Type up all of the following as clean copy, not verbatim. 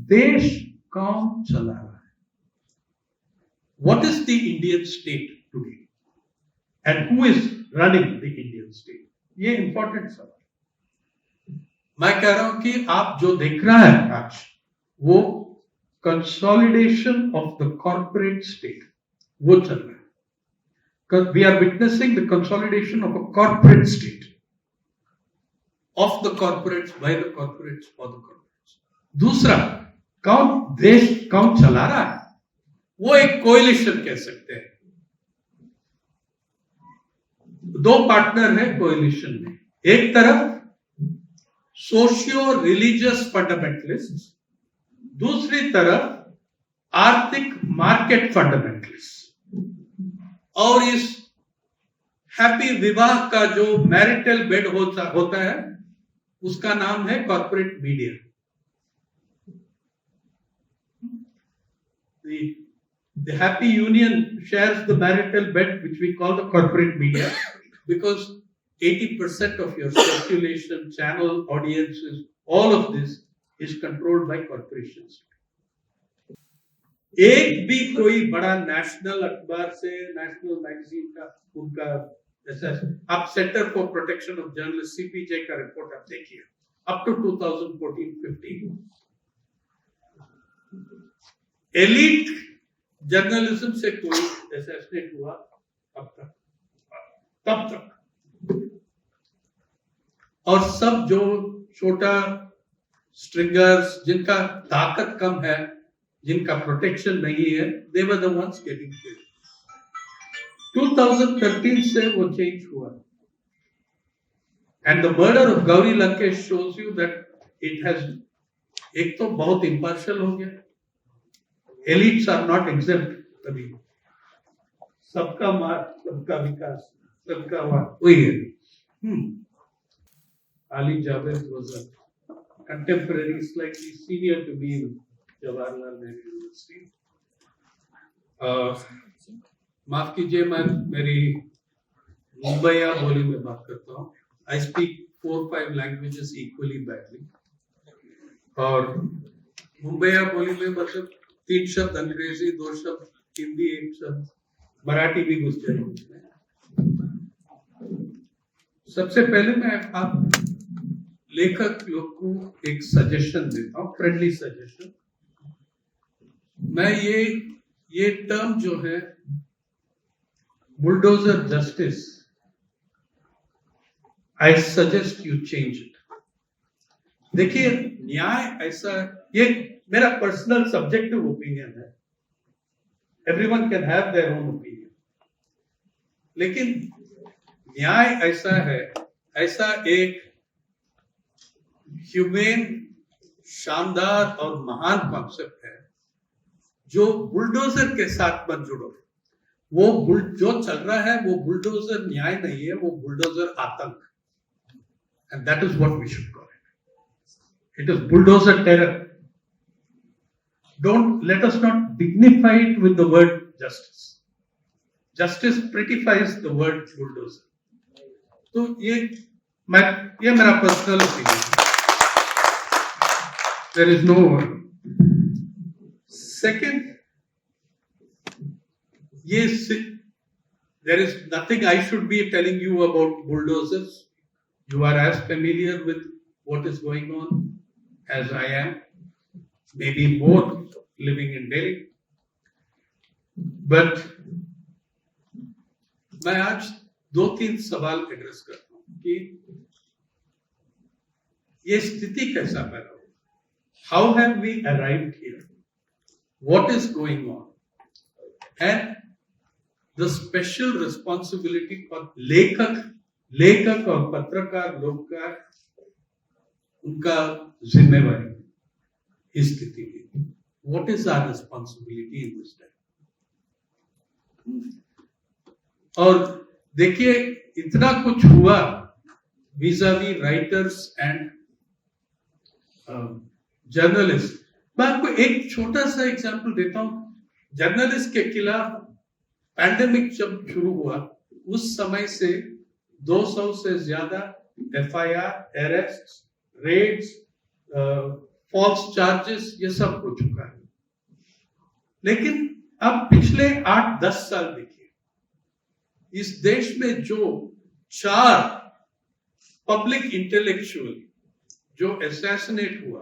देश कौन चला रहा है? What is the Indian state today? And who is running the Indian state? ये इंपॉर्टेंट सवाल। मैं कह रहा हूं कि आप जो देख रहा है आज, वो consolidation of the corporate state, वो चल रहा है। We are witnessing the consolidation of a corporate state, of the corporates, by the corporates, for the corporates. दूसरा, देश कौन चला रहा है? वो एक कोएलिशन कह सकते हैं। दो पार्टनर है कोएलिशन में, एक तरफ सोशियो रिलीजियस फंडामेंटलिस्ट, दूसरी तरफ आर्थिक मार्केट फंडामेंटलिस्ट। और इस हैप्पी विवाह का जो मैरिटल बेड होता है, उसका नाम है corporate media. The happy union shares the marital bed, which we call the corporate media, because 80% of your circulation, channel, audiences, all of this is controlled by corporations. एक भी कोई बड़ा नेशनल अखबार से, नेशनल मैगजीन का, उनका ऐसा, आप centre for protection of journalist CPJ का रिपोर्ट आप देखिए, अप टू 2014-15 एलीट जर्नलिज्म से कोई असैसिनेट हुआ अब तक, तब तक। और सब जो छोटा स्ट्रिंगर्स, जिनका ताकत कम है, जिनका प्रोटेक्शन नहीं है, they were the ones getting killed. 2013 से वो चेंज हुआ, and the murder of Gauri Lankesh shows you that it has, एक तो बहुत impartial हो गया, elites are not exempt कभी, सबका मार, सबका विकास, सबका वार, वही है। Ali Javed was a contemporary, slightly senior to me in Jawaharlal Nehru University. माफ कीजिए, मैं मेरी मुंबईया बोली में बात करता हूँ। I speak 4-5 languages equally badly. और मुंबईया बोली में मतलब 3 शब्द अंग्रेजी, 2 शब्द हिंदी, 1 शब्द मराठी भी घुस जाएंगे। सबसे पहले मैं आप लेखक लोग को एक सजेशन देता हूँ, फ्रेंडली सजेशन। मैं ये टर्म जो है bulldozer justice, I suggest you change it. देखिए, न्याय ऐसा, ये मेरा पर्सनल सब्जेक्टिव ओपिनियन है, everyone can have their own opinion, लेकिन न्याय ऐसा है, ऐसा एक ह्यूमेन, शानदार और महान कॉन्सेप्ट है जो बुलडोजर के साथ मत जुड़ो। वो जो चल रहा है वो बुलडोजर न्याय नहीं है, वो बुलडोजर आतंक, and that is what we should call it. It is bulldozer terror. Let us not dignify it with the word justice. Justice prettifies the word bulldozer. तो ये मेरा पर्सनल ओपिनियन है। There is no one. Second, there is nothing I should be telling you about bulldozers. You are as familiar with what is going on as I am, maybe more living in Delhi. But मैं आज 2-3 सवाल address करता हूँ कि ये स्थिति कैसा पैदा हुई? How have we arrived here? What is going on? And the special responsibility for लेखक और पत्रकार लोग का, उनका जिम्मेवारी इस स्थिति में। What is our responsibility in this time? और देखिए, इतना कुछ हुआ vis-a-vis राइटर्स एंड जर्नलिस्ट। मैं आपको एक छोटा सा एग्जांपल देता हूँ। जर्नलिस्ट के खिलाफ पैंडेमिक जब शुरू हुआ, उस समय से 200 से ज्यादा FIR, arrest, raids, false charges, ये सब हो चुका है। लेकिन अब पिछले 8-10 साल देखिए, इस देश में जो 4 पब्लिक इंटेलेक्चुअल जो असैसिनेट हुआ,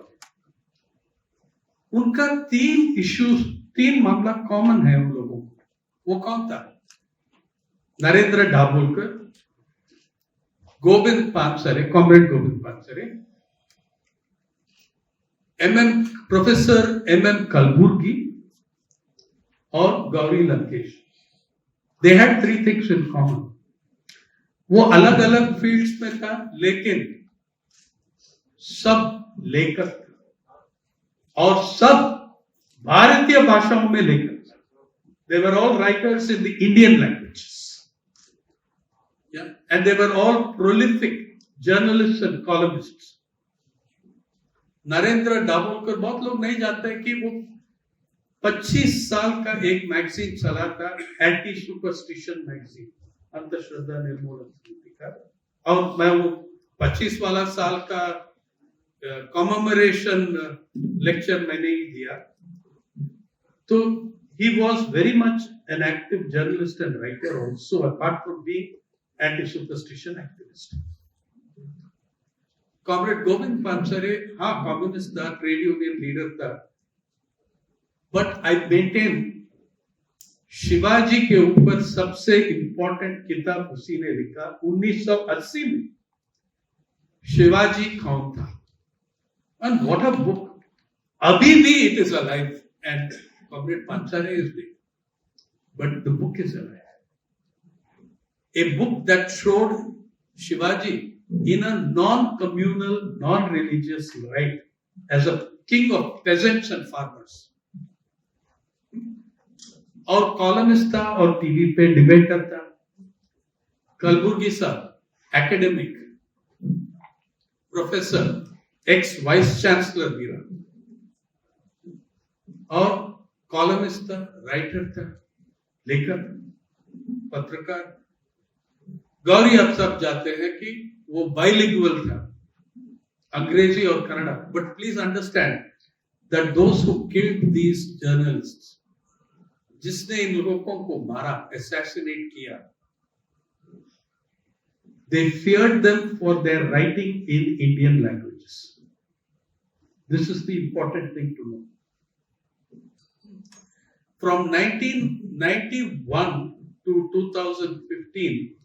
उनका 3 मामला कॉमन है उन लोगों को। वो कौन था? Narendra Dabholkar, Govind Pansare, comrade Govind Pansare, professor M Kalburgi और Gauri Lankesh. They had 3 things in common. वो अलग अलग फील्ड्स में था, लेकिन सब लेखक था और सब भारतीय भाषाओं में लेखक था। They were all writers in the Indian languages. Yeah, and they were all prolific journalists and columnists. Narendra Dabholkar, बहुत लोग नहीं जानते कि वो 25 साल का एक मैगजीन चला था, एंटी सुपरस्टिशन मैगजीन, अंधश्रद्धा निर्मूलन समिति का। और मैं वो 25 वाला साल का कॉमेमोरेशन लेक्चर मैंने ही दिया। तो he was very much an active journalist and writer also, apart from being anti-superstition activist. Comrade Govind Pansare, हाँ, कम्युनिस्ट था, ट्रेड यूनियन लीडर था, बट आई मेंटेन शिवाजी के ऊपर सबसे इंपॉर्टेंट किताब उसी ने लिखा 1980 में, शिवाजी कौन था। And what a book! अभी भी it is alive and comrade Pansare is dead, but the book is alive. A book that showed Shivaji in a non-communal, non-religious light as a king of peasants and farmers. और columnist था और TV पे debater था। कलबुर्गी साहब academic professor, x vice chancellor भी रहा और columnist था, राइटर था, लेखक, पत्रकार। गौरी, अब सब जानते हैं कि वो बाइलिंगुअल था, अंग्रेजी और Kannada. But please understand that those who killed these journalists, जिसने इन लोगों को मारा, असैसिनेट किया, they feared them for their writing in Indian languages. This is the important thing to know. From 1991 to 2015,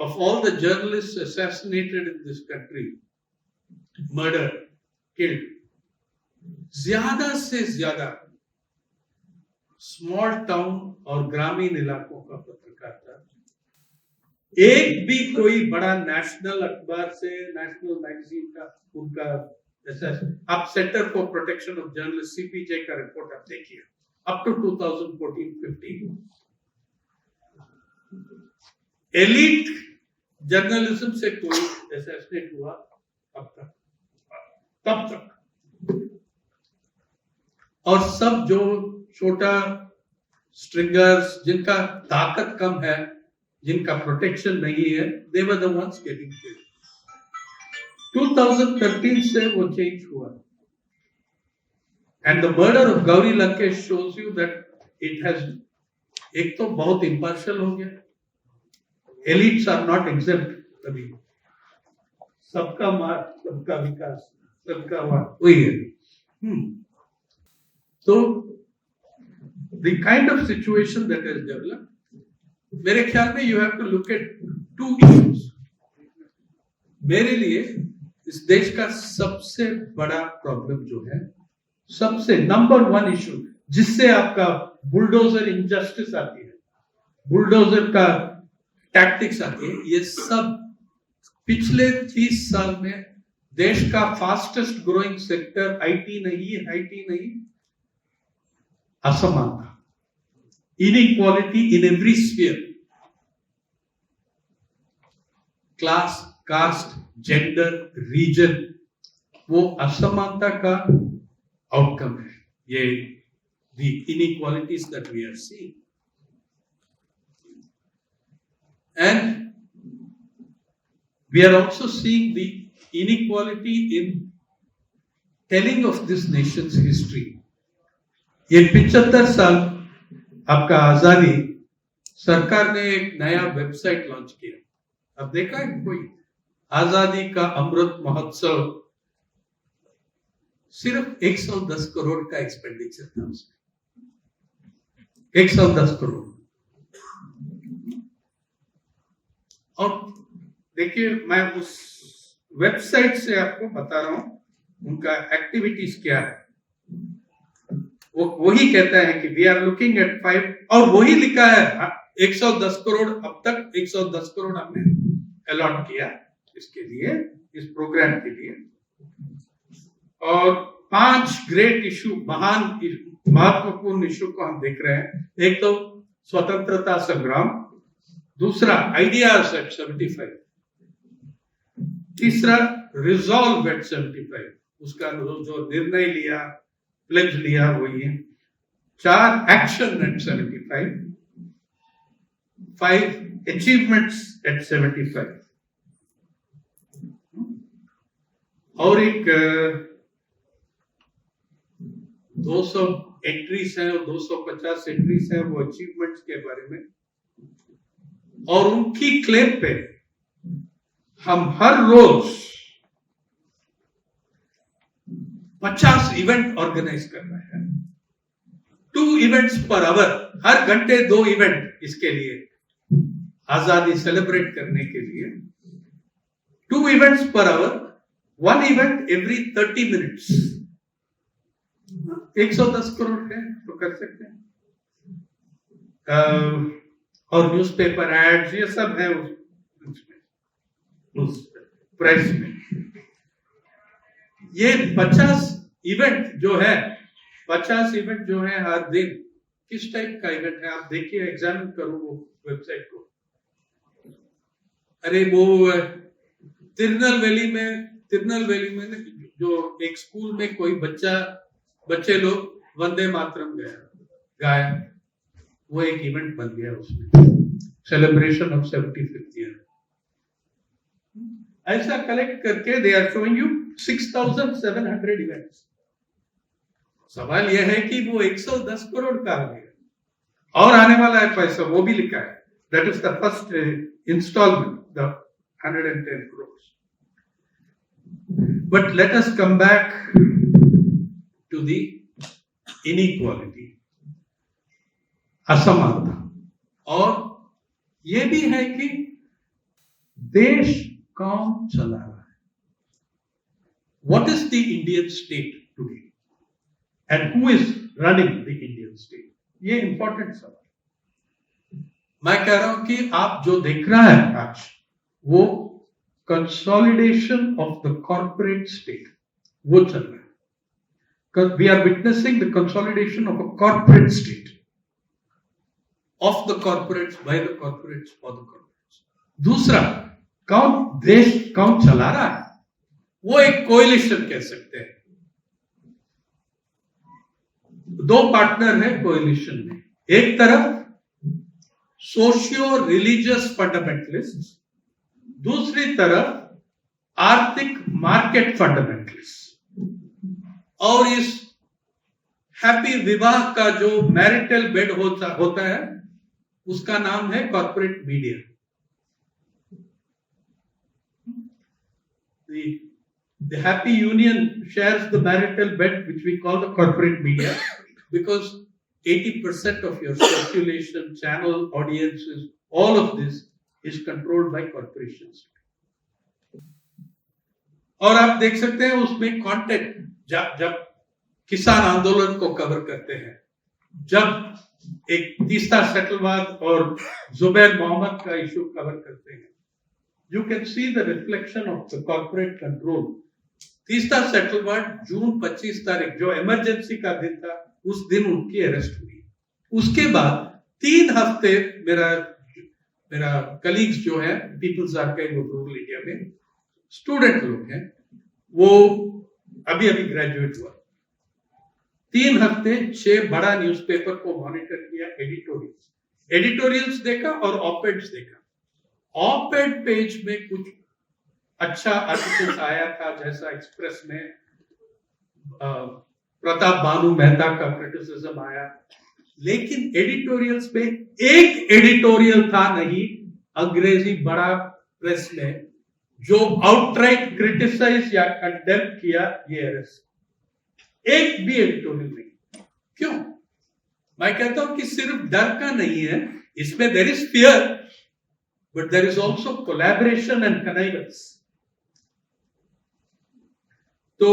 of all the journalists assassinated in this country, murdered, killed, ज्यादा से ज्यादा small town और ग्रामीण इलाकों का पत्रकार था। एक भी कोई बड़ा नेशनल अखबार से, नेशनल मैगजीन का उनका ऐसा, आप centre for protection of journalist CPJ का रिपोर्ट आप देखिए, अप टू 2014-15 एलीट जर्नलिज्म से कोई असैसिनेट हुआ अब तक, तब तक। और सब जो छोटा स्ट्रिंगर्स, जिनका ताकत कम है, जिनका प्रोटेक्शन नहीं है, they were the ones getting killed. 2013 से वो चेंज हुआ, and the murder of Gauri Lankesh shows you that it has, एक तो बहुत impartial हो गया, elites are not exempt कभी, सबका मार, सबका विकास, सबका वार, वही है। So the kind of situation that has developed, मेरे ख्याल में you have to look at 2 issues. मेरे लिए इस देश का सबसे बड़ा प्रॉब्लम जो है, सबसे नंबर 1 इशू, जिससे आपका बुलडोजर इंजस्टिस आती है, बुलडोजर का टैक्टिक्स आती है, ये सब पिछले 30 साल में देश का फास्टेस्ट ग्रोइंग सेक्टर आईटी नहीं, असमानता, inequality in every sphere, class, caste, gender, region, वो असमानता का आउटकम है, ये the inequalities that we are seeing. And we are also seeing the inequality in telling of this Nations history. ये 75 साल आपका आजादी, सरकार ने एक नया वेबसाइट लॉन्च किया। अब देखा है कोई? आजादी का अमृत महोत्सव, सिर्फ 110 करोड़ का एक्सपेंडिचर था उसमें, 110 करोड़। और देखिए, मैं उस वेबसाइट से आपको बता रहा हूं उनका एक्टिविटीज क्या है। वो वही कहता है कि वी आर लुकिंग एट 5, और वही लिखा है 110 करोड़। अब तक 110 करोड़ हमने अलॉट किया इसके लिए, इस प्रोग्राम के लिए। और 5 ग्रेट इशू, महान महत्वपूर्ण इशू को हम देख रहे हैं। एक तो स्वतंत्रता संग्राम, दूसरा आइडियाज एट 75, तीसरा रिजॉल्व एट 75, उसका जो निर्णय लिया, प्लेज लिया वो ये। 4 एक्शन एट 75, 5 अचीवमेंट्स एट 75। और एक 200 एंट्रीज है और 250 एंट्रीज है वो अचीवमेंट्स के बारे में। और उनकी क्लेम पे हम हर रोज 50 इवेंट ऑर्गेनाइज कर रहे हैं। 2 इवेंट्स पर आवर, हर घंटे 2 इवेंट, इसके लिए आजादी सेलिब्रेट करने के लिए 2 events per hour, 1 event every 30 minutes. 110 crore है तो कर सकते हैं। और न्यूज़पेपर एड्स, ये सब है उस प्रेस में। ये 50 इवेंट जो है, 50 इवेंट जो है हर दिन, किस टाइप का इवेंट है आप देखिए, एग्जामिन करो वो वेबसाइट को। अरे वो तिरुनेलवेली में जो एक स्कूल में कोई बच्चे लोग वंदे मातरम गाया, वो एक इवेंट बन गया उसमें, सेलिब्रेशन ऑफ 75th ईयर। ऐसा कलेक्ट करके they are showing you 6700 events. सवाल यह है कि वो 110 करोड़ का आ गया और आने वाला है पैसा, वो भी लिखा है। That is the first instalment, the 110 crores. But let us come back to the inequality, असमानता। और ये भी है कि देश कौन चला रहा है। What is the Indian state today? And who is running the Indian state? ये इंपॉर्टेंट सवाल। मैं कह रहा हूं कि आप जो देख रहा है आज, वो consolidation of the corporate state, वो चल रहा है। We are witnessing the consolidation of a corporate state, of the corporates, by the corporates, for the corporates. दूसरा, देश कौन चला रहा है, वो एक कोएलिशन कह सकते हैं। 2 पार्टनर है कोएलिशन में। एक तरफ सोशियो रिलीजियस फंडामेंटलिस्ट, दूसरी तरफ आर्थिक मार्केट फंडामेंटलिस्ट। और इस हैप्पी विवाह का जो मैरिटल बेड होता है, उसका नाम है corporate media. The happy union shares the marital bed, which we call the corporate media, because 80% of your circulation, channel, audiences, all of this is controlled by corporations. और आप देख सकते हैं उसमें कंटेंट, जब किसान आंदोलन को कवर करते हैं, जब एक तीसरा सेटलवाद और जुबैर मोहम्मद का इशू कवर करते हैं, you can see the reflection of the corporate control. तीसरा सेटलमेंट जून 25 तारीख, जो इमरजेंसी का दिन था, उस दिन उनकी अरेस्ट हुई। उसके बाद 3 हफ्ते मेरा कलीग्स जो है People's Archive of Rural India में स्टूडेंट लोग हैं, वो अभी ग्रेजुएट हुआ, 3 हफ्ते 6 बड़ा न्यूज़पेपर को मॉनिटर किया, एडिटोरियल्स देखा और ऑपेड्स देखा। ऑपेड पेज में कुछ अच्छा आर्टिकल आया था, जैसा एक्सप्रेस में प्रताप भानु मेहता का क्रिटिसिज्म आया, लेकिन एडिटोरियल्स में एक एडिटोरियल था नहीं अंग्रेजी बड़ा प्रेस में जो आउटराइट क्रिटिसाइज या कंडेम किया ये अरेस्ट, एक भी एडिटोरियल नहीं। क्यों? मैं कहता हूं कि सिर्फ डर का नहीं है, इसमें there is fear but there is also collaboration and connectives. तो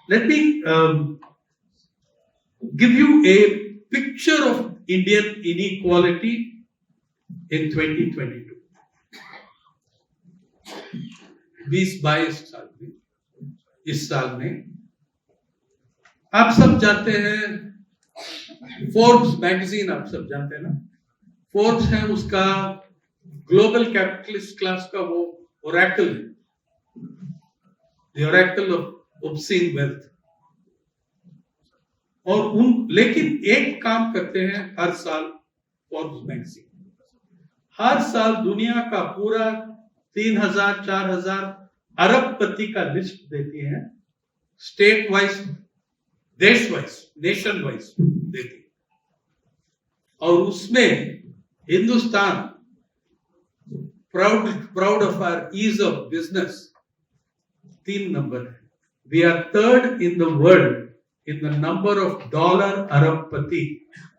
let me give you a picture of Indian inequality in 2022. 20-22 साल में, इस साल में आप सब जानते हैं, फोर्ब्स मैगजीन आप सब जानते हैं ना, फोर्ब्स है उसका ग्लोबल कैपिटलिस्ट क्लास का वो ओरेकल है, the Oracle of obscene wealth। और लेकिन एक काम करते हैं हर साल फोर्ब्स मैगजीन, हर साल दुनिया का पूरा 3000-4000 अरबपति का लिस्ट देती है, स्टेट वाइज, देश वाइज, नेशन वाइज देती है, और उसमें Hindustan proud of our ease of business 3 नंबर है। We are third in the world in the number of dollar अरबपति।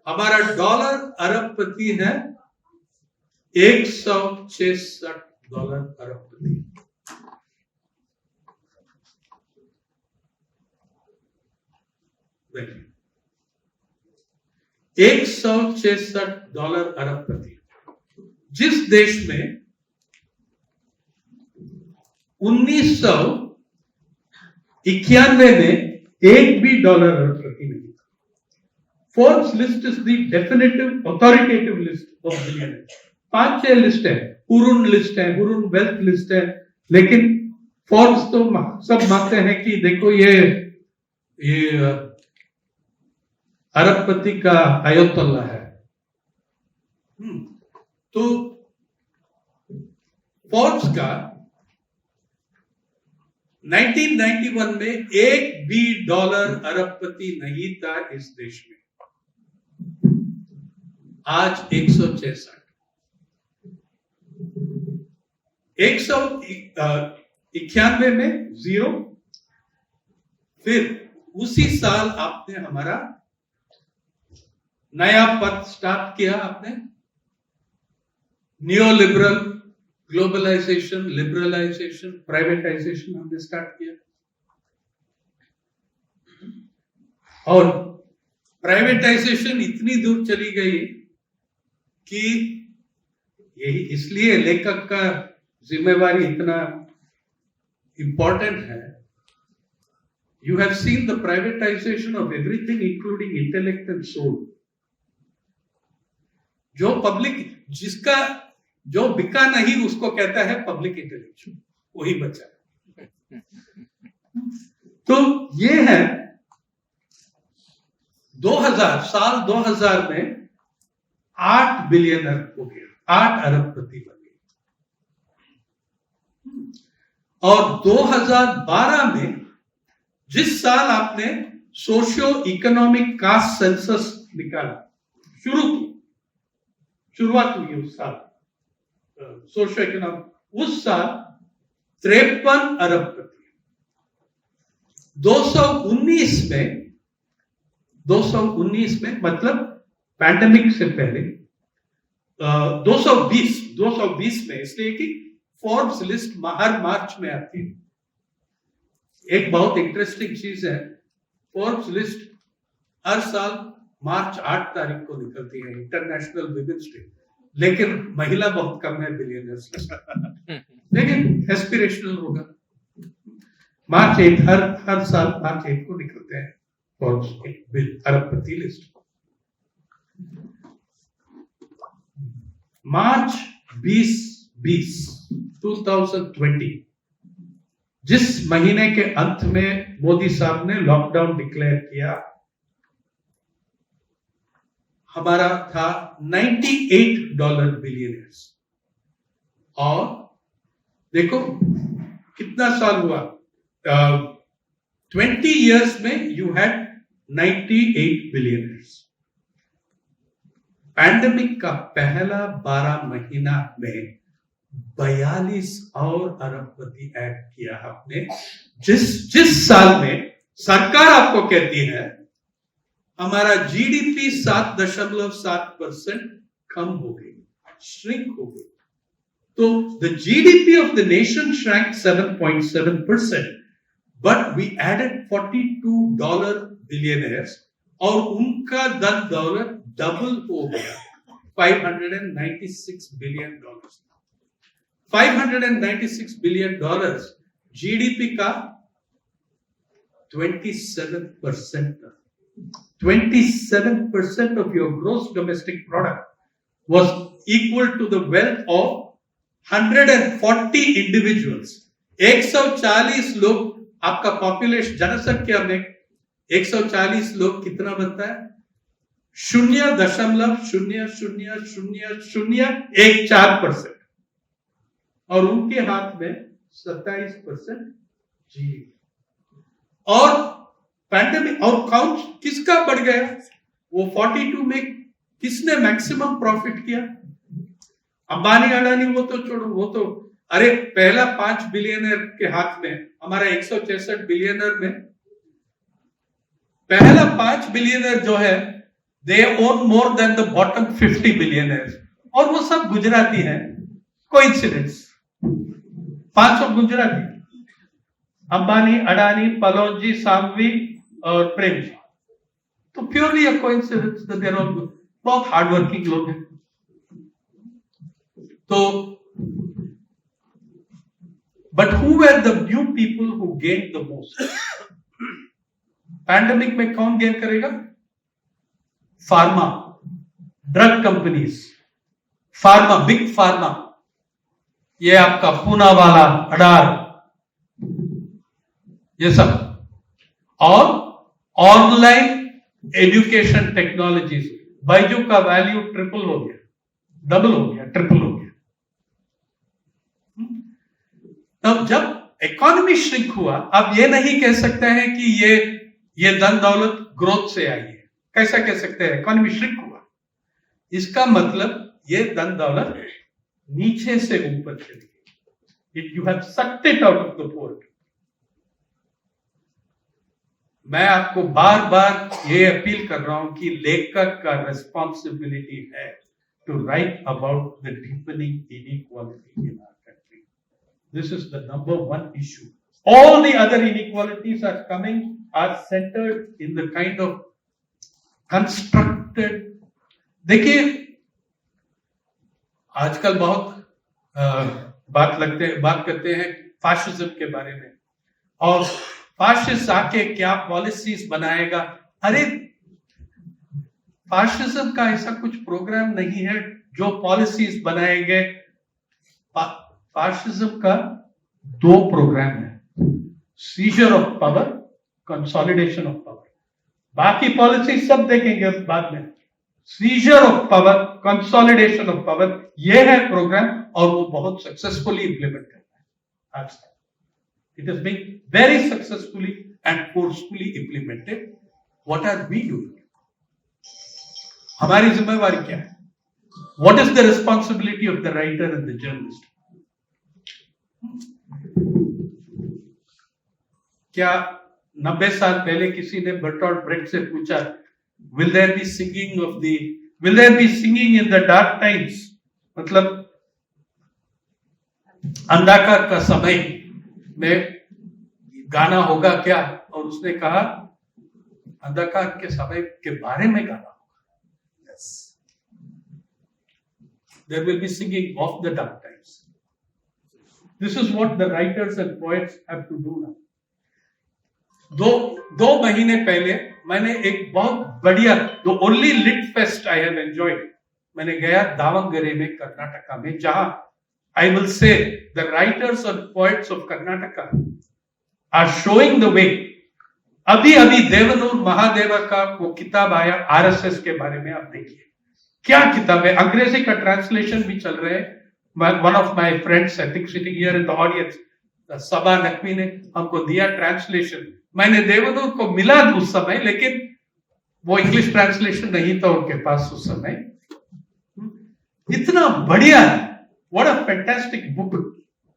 हमारा डॉलर अरबपति है $166 अरबपति। $166 अरबपति। जिस देश में 1991 में एक भी डॉलर अरबपति नहीं था। Forbes list is the definitive authoritative list of billionaires. 5-6 list है, हुरुन लिस्ट है, हुरुन वेल्थ लिस्ट है, लेकिन फोर्ब्स तो सब मानते हैं कि देखो ये अरबपति का आयतुल्ला है। तो फोर्ब्स का 1991 में एक भी डॉलर अरबपति नहीं था इस देश में, आज 166। 191 में 0, फिर उसी साल आपने हमारा नया पथ स्टार्ट किया, आपने new liberal globalisation, liberalisation, privatisation हमने स्टार्ट किया, और प्राइवेटाइजेशन इतनी दूर चली गई कि यही इसलिए लेखक का जिम्मेवारी इतना इंपॉर्टेंट है। You have seen the privatisation of everything including intellect and soul. जो पब्लिक, जिसका जो बिका नहीं उसको कहता है पब्लिक इंटेलेक्चुअल, वही बचा। तो ये है 2000 में 8 बिलियनर हो गया, 8 अरबपति बन गए। और 2012 में जिस साल आपने सोशियो इकोनॉमिक कास्ट सेंसस निकाला, शुरुआत हुई उस साल सोशियो इकोनॉमिक, उस साल 53 अरबपति। 219 में मतलब पैंडेमिक से पहले 220 में, इसलिए कि फोर्ब्स लिस्ट हर मार्च में आती है। एक बहुत इंटरेस्टिंग चीज है, फोर्ब्स लिस्ट हर साल मार्च 8 तारीख को निकलती है, इंटरनेशनल विमेंस डे, लेकिन महिला बहुत कम है बिलियनर्स लिस्ट, लेकिन एस्पिरेशनल होगा। मार्च 8 हर साल मार्च 8 को निकलते हैं फोर्ब्स अरबपति लिस्ट। मार्च 2020 जिस महीने के अंत में मोदी साहब ने लॉकडाउन डिक्लेयर किया, हमारा था $98 बिलियनर्स। और देखो कितना साल हुआ, 20 years में you had 98 billionaires. पैंडेमिक का पहला 12 महीना में 42 और अरबपति ऐड किया आपने, जिस साल में सरकार आपको कहती है हमारा जीडीपी 7.7% कम हो गई, श्रिंक हो गई. तो the GDP of the nation shrank 7.7%, but we added $42 billionaires और उनका धन दौलत डबल हो गया, $596 बिलियन. $596 बिलियन जीडीपी का 27%. 27% of your gross domestic product was equal to the wealth of 140 individuals. 140 लोग, आपका पॉपुलेशन जनसंख्या में 140 लोग कितना बनता है? 0.000014%. और उनके हाथ में 27% जीडीपी. और पैंडेमिक और काउंट किसका बढ़ गया? वो 42 में किसने मैक्सिमम प्रॉफिट किया? अंबानी अडानी वो तो छोड़ो, वो तो अरे पहला 5 बिलियनर के हाथ में, हमारा 166 बिलियनर में पहला 5 बिलियनर जो है, they own more than the bottom 50 billionaires. और वो सब गुजराती हैं. कोइंसिडेंस, 500 गुजराती, अंबानी, अडानी, पलोजी, सांघवी और प्रेम जी. तो purely a coincidence that they are all बहुत हार्ड वर्किंग लोग हैं. तो but who were the new people who gain the most? Pandemic में कौन गेन करेगा? Pharma, drug companies, pharma, big pharma, ये आपका पूना वाला, अडार, ये सब. और ऑनलाइन एजुकेशन टेक्नोलॉजीज, बाइजू का वैल्यू ट्रिपल हो गया, डबल हो गया, ट्रिपल हो गया. तब जब इकोनॉमी श्रिंक हुआ, अब ये नहीं कह सकते हैं कि ये धन दौलत ग्रोथ से आई है. कैसा कह सकते हैं? इकोनॉमी श्रिंक हुआ, इसका मतलब ये धन दौलत नीचे से ऊपर चली गई. It you have sucked it out of the port. मैं आपको बार बार ये अपील कर रहा हूं कि लेखक का रिस्पॉन्सिबिलिटी है to write about the deepening inequality in our country. This is the number 1 issue. All the other inequalities are centered in the kind of constructed. देखिए आजकल बहुत बात करते हैं फाशिज्म के बारे में, और फाशिस्ट आके क्या पॉलिसीज बनाएगा. अरे फाशिज्म का ऐसा कुछ प्रोग्राम नहीं है जो पॉलिसीज बनाएंगे. फाशिज्म का 2 प्रोग्राम है, scissor of power, consolidation of power. बाकी पॉलिसी सब देखेंगे बाद में. Scissor of power, consolidation of power, ये है प्रोग्राम, और वो बहुत सक्सेसफुली इंप्लीमेंट करता है आज तक. It is being very successfully and forcefully implemented. What are we doing? हमारी जिम्मेवारी क्या है? What is the responsibility of the writer and the journalist? क्या 90 साल पहले किसी ने बर्टोल्ड ब्रेक्ट से पूछा, will there be singing in the dark times? मतलब अंधकार का समय में गाना होगा क्या? और उसने कहा अंधकार के समय के बारे में गाना होगा. Yes, there will be singing of the dark times. This is what the writers and poets have to do now. दो महीने पहले मैंने एक बहुत बढ़िया, the only lit fest I have enjoyed, मैंने गया दावणगेरे में, कर्नाटका में, जहां I will say the writers और poets of Karnataka are showing the way. अभी देवनूर महादेवा का वो किताब आया आरएसएस के बारे में, आप देखिए क्या किताब है. अंग्रेजी का ट्रांसलेशन भी चल रहे हैं. One of my friends, I think sitting here in the audience, Saba Naqvi ने हमको दिया ट्रांसलेशन, मैंने देवदूत को मिला उस समय, लेकिन वो इंग्लिश ट्रांसलेशन नहीं था उनके पास उस समय। इतना बढ़िया है, what a fantastic book,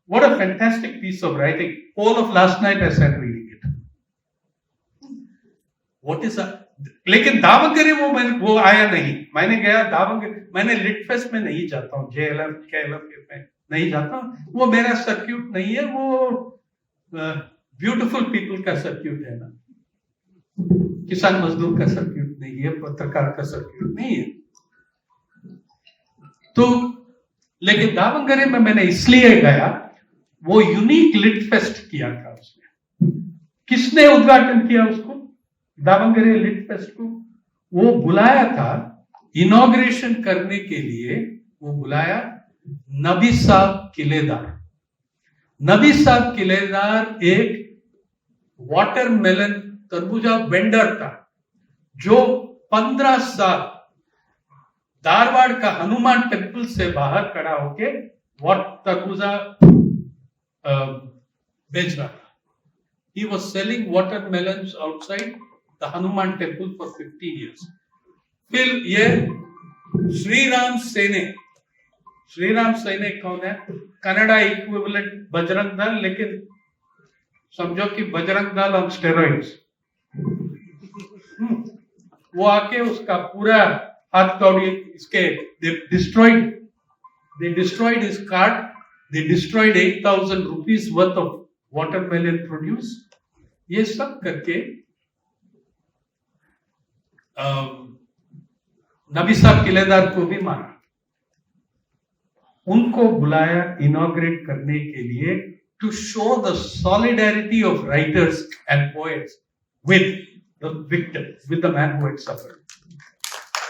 what a fantastic piece of writing. All of last night I sat reading it. What is लेकिन दावणगेरे वो आया नहीं। मैंने गया दावणगेरे, मैंने लिटफेस्ट में नहीं जाता हूँ, JLF KLF में नहीं जाता, वो मेरा सर्क्यूट नहीं है, वो ब्यूटीफुल पीपल का सर्क्यूट है ना, किसान मजदूर का सर्क्यूट नहीं है, पत्रकार का सर्क्यूट नहीं है। तो लेकिन दावणगेरे में मैंने इसलिए गया, वो यूनिक लिटफेस्ट किया था उसने। किसने उद्घाटन किया उसको, दावणगेरे लिटफेस्ट को? वो बुलाया था इनॉग्रेशन करने के लिए, वो बुलाया नबी साहब किलेदार। नबी साहब किलेदार एक वाटरमेलन तरबूजा वेंडर था, जो 15 साल धारवाड़ का हनुमान टेम्पल से बाहर खड़ा होके तरबूजा बेच रहा था। He was selling watermelons outside the Hanuman temple for 15 years. फिर ये श्रीराम सेने कौन है? कनाडा इक्विवेलेंट बजरंग दल, लेकिन समझो कि बजरंग दल ऑन स्टेरॉइड्स। वो आके उसका पूरा हाथ तोड़ी, इसके they destroyed his cart, they destroyed 8,000 rupees worth of watermelon produce। ये सब करके नबी साहब किलेदार को भी मारा। उनको बुलाया इनॉग्रेट करने के लिए, to show the solidarity of writers and poets with the victim, with the man who had suffered.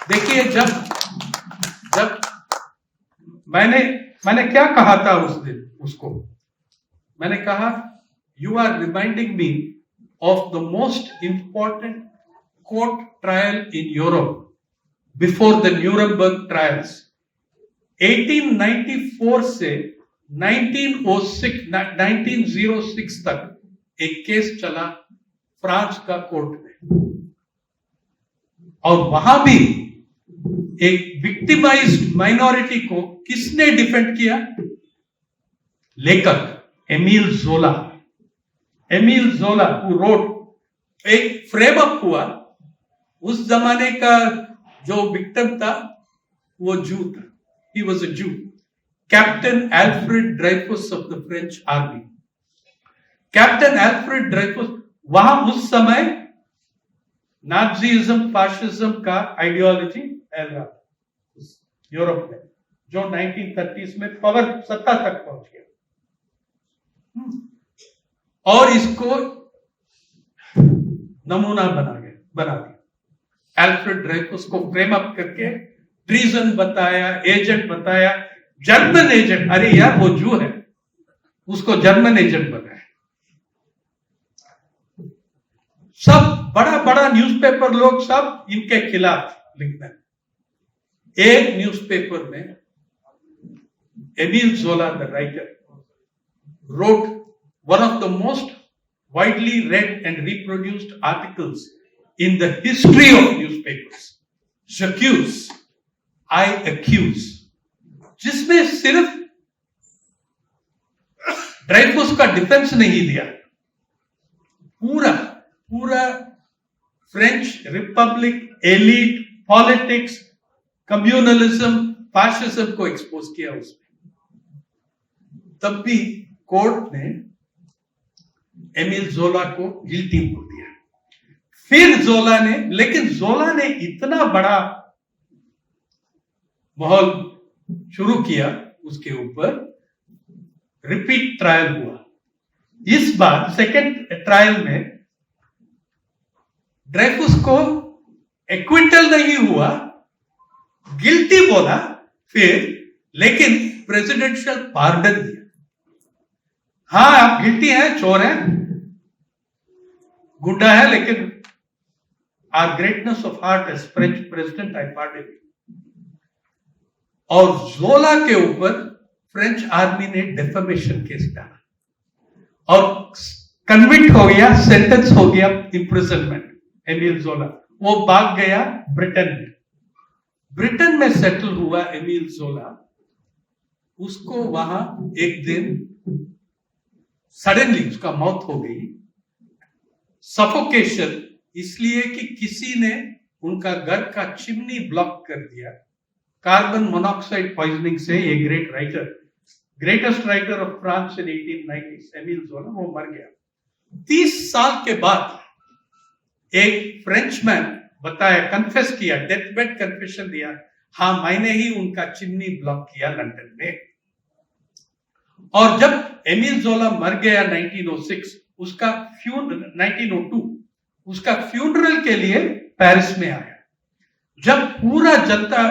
देखिए, जब मैंने क्या कहा था उस दिन उसको, मैंने कहा, you are reminding me of the most important court trial in Europe before the Nuremberg trials. 1894 से 1906 तक एक केस चला फ्रांस का कोर्ट में, और वहां भी एक विक्टिमाइज्ड माइनॉरिटी को किसने डिफेंड किया? लेखक एमिल जोला हु रोट, एक फ्रेम अप हुआ। उस जमाने का जो विक्टिम था वो जू था, he was a Jew, Captain Alfred Dreyfus of the French Army। Captain Alfred Dreifuss वहां उस समय नाजीज्म फाशिज्म का आइडियोलॉजी फैल रहा था यूरोप में, जो 1930s में सत्ता तक पहुंच गया, और इसको नमूना बना दिया। एल्फ्रेड ड्रेफस को फ्रेम अप करके ट्रीजन बताया, एजेंट बताया, जर्मन एजेंट। अरे यार, वो जू है, उसको जर्मन एजेंट बनाया। सब बड़ा न्यूज़पेपर लोग सब इनके खिलाफ लिखते हैं। एक न्यूज़पेपर में एमिल जोला the writer wrote one of the most widely read and reproduced articles in the history of newspapers, J'accuse, I accuse, जिसमें सिर्फ ड्रेफस का डिफेंस नहीं दिया, पूरा French Republic, elite, politics, communalism, fascism को एक्सपोज किया उसमें। तब भी कोर्ट ने एमिल जोला को गिल्टी बोल दिया। फिर जोला ने इतना बड़ा माहौल शुरू किया उसके ऊपर, रिपीट ट्रायल हुआ। इस बार सेकेंड ट्रायल में ड्रेफस को एक्विटल नहीं हुआ, गिल्टी बोला फिर, लेकिन प्रेसिडेंशियल पार्डन दिया। हाँ, आप गिल्टी हैं, चोर हैं, गुंडा है, लेकिन are greatness of heart as French president I pardon. और जोला के ऊपर फ्रेंच आर्मी ने डेफेमेशन केस डाला। और कन्विक्ट हो गया, सेंटेंस हो गया इम्प्रिजनमेंट एमिल जोला। वो भाग गया ब्रिटेन में, ब्रिटेन में सेटल हुआ एमिल जोला। उसको वहां एक दिन सडनली उसका मौत हो गई, सफोकेशन, इसलिए कि किसी ने उनका घर का चिमनी ब्लॉक कर दिया कार्बन मोनोऑक्साइड पॉइजनिंग से। ये great writer, greatest writer of France in 1890 Emile Zola, वो मर गया। 30 साल के बाद एक फ्रेंचमैन बताया, कन्फेस किया, डेथ बेड कन्फेशन दिया, हाँ मैंने ही उनका चिमनी ब्लॉक किया लंदन में। और जब एमिल जोला मर गया 1906, उसका 1902 उसका फ्यूनरल के लिए पेरिस में आया। जब पूरा जनता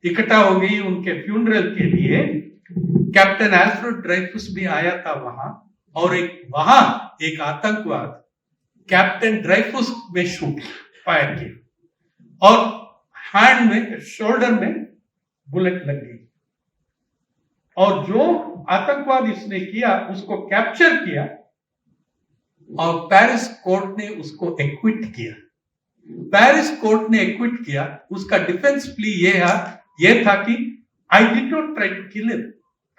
इकट्ठा हो गई उनके फ्यूनरल के लिए, कैप्टन अल्फ्रेड ड्रेफस भी आया था वहां, और वहां एक आतंकवाद कैप्टन ड्रेफस में शूट फायर किया और हैंड में, शोल्डर में बुलेट लग गई। और जो आतंकवाद इसने किया उसको कैप्चर किया और पेरिस कोर्ट ने उसको एक्विट किया। पेरिस कोर्ट ने एक्विट किया। उसका डिफेंस प्ली ये था कि I did not try to kill him,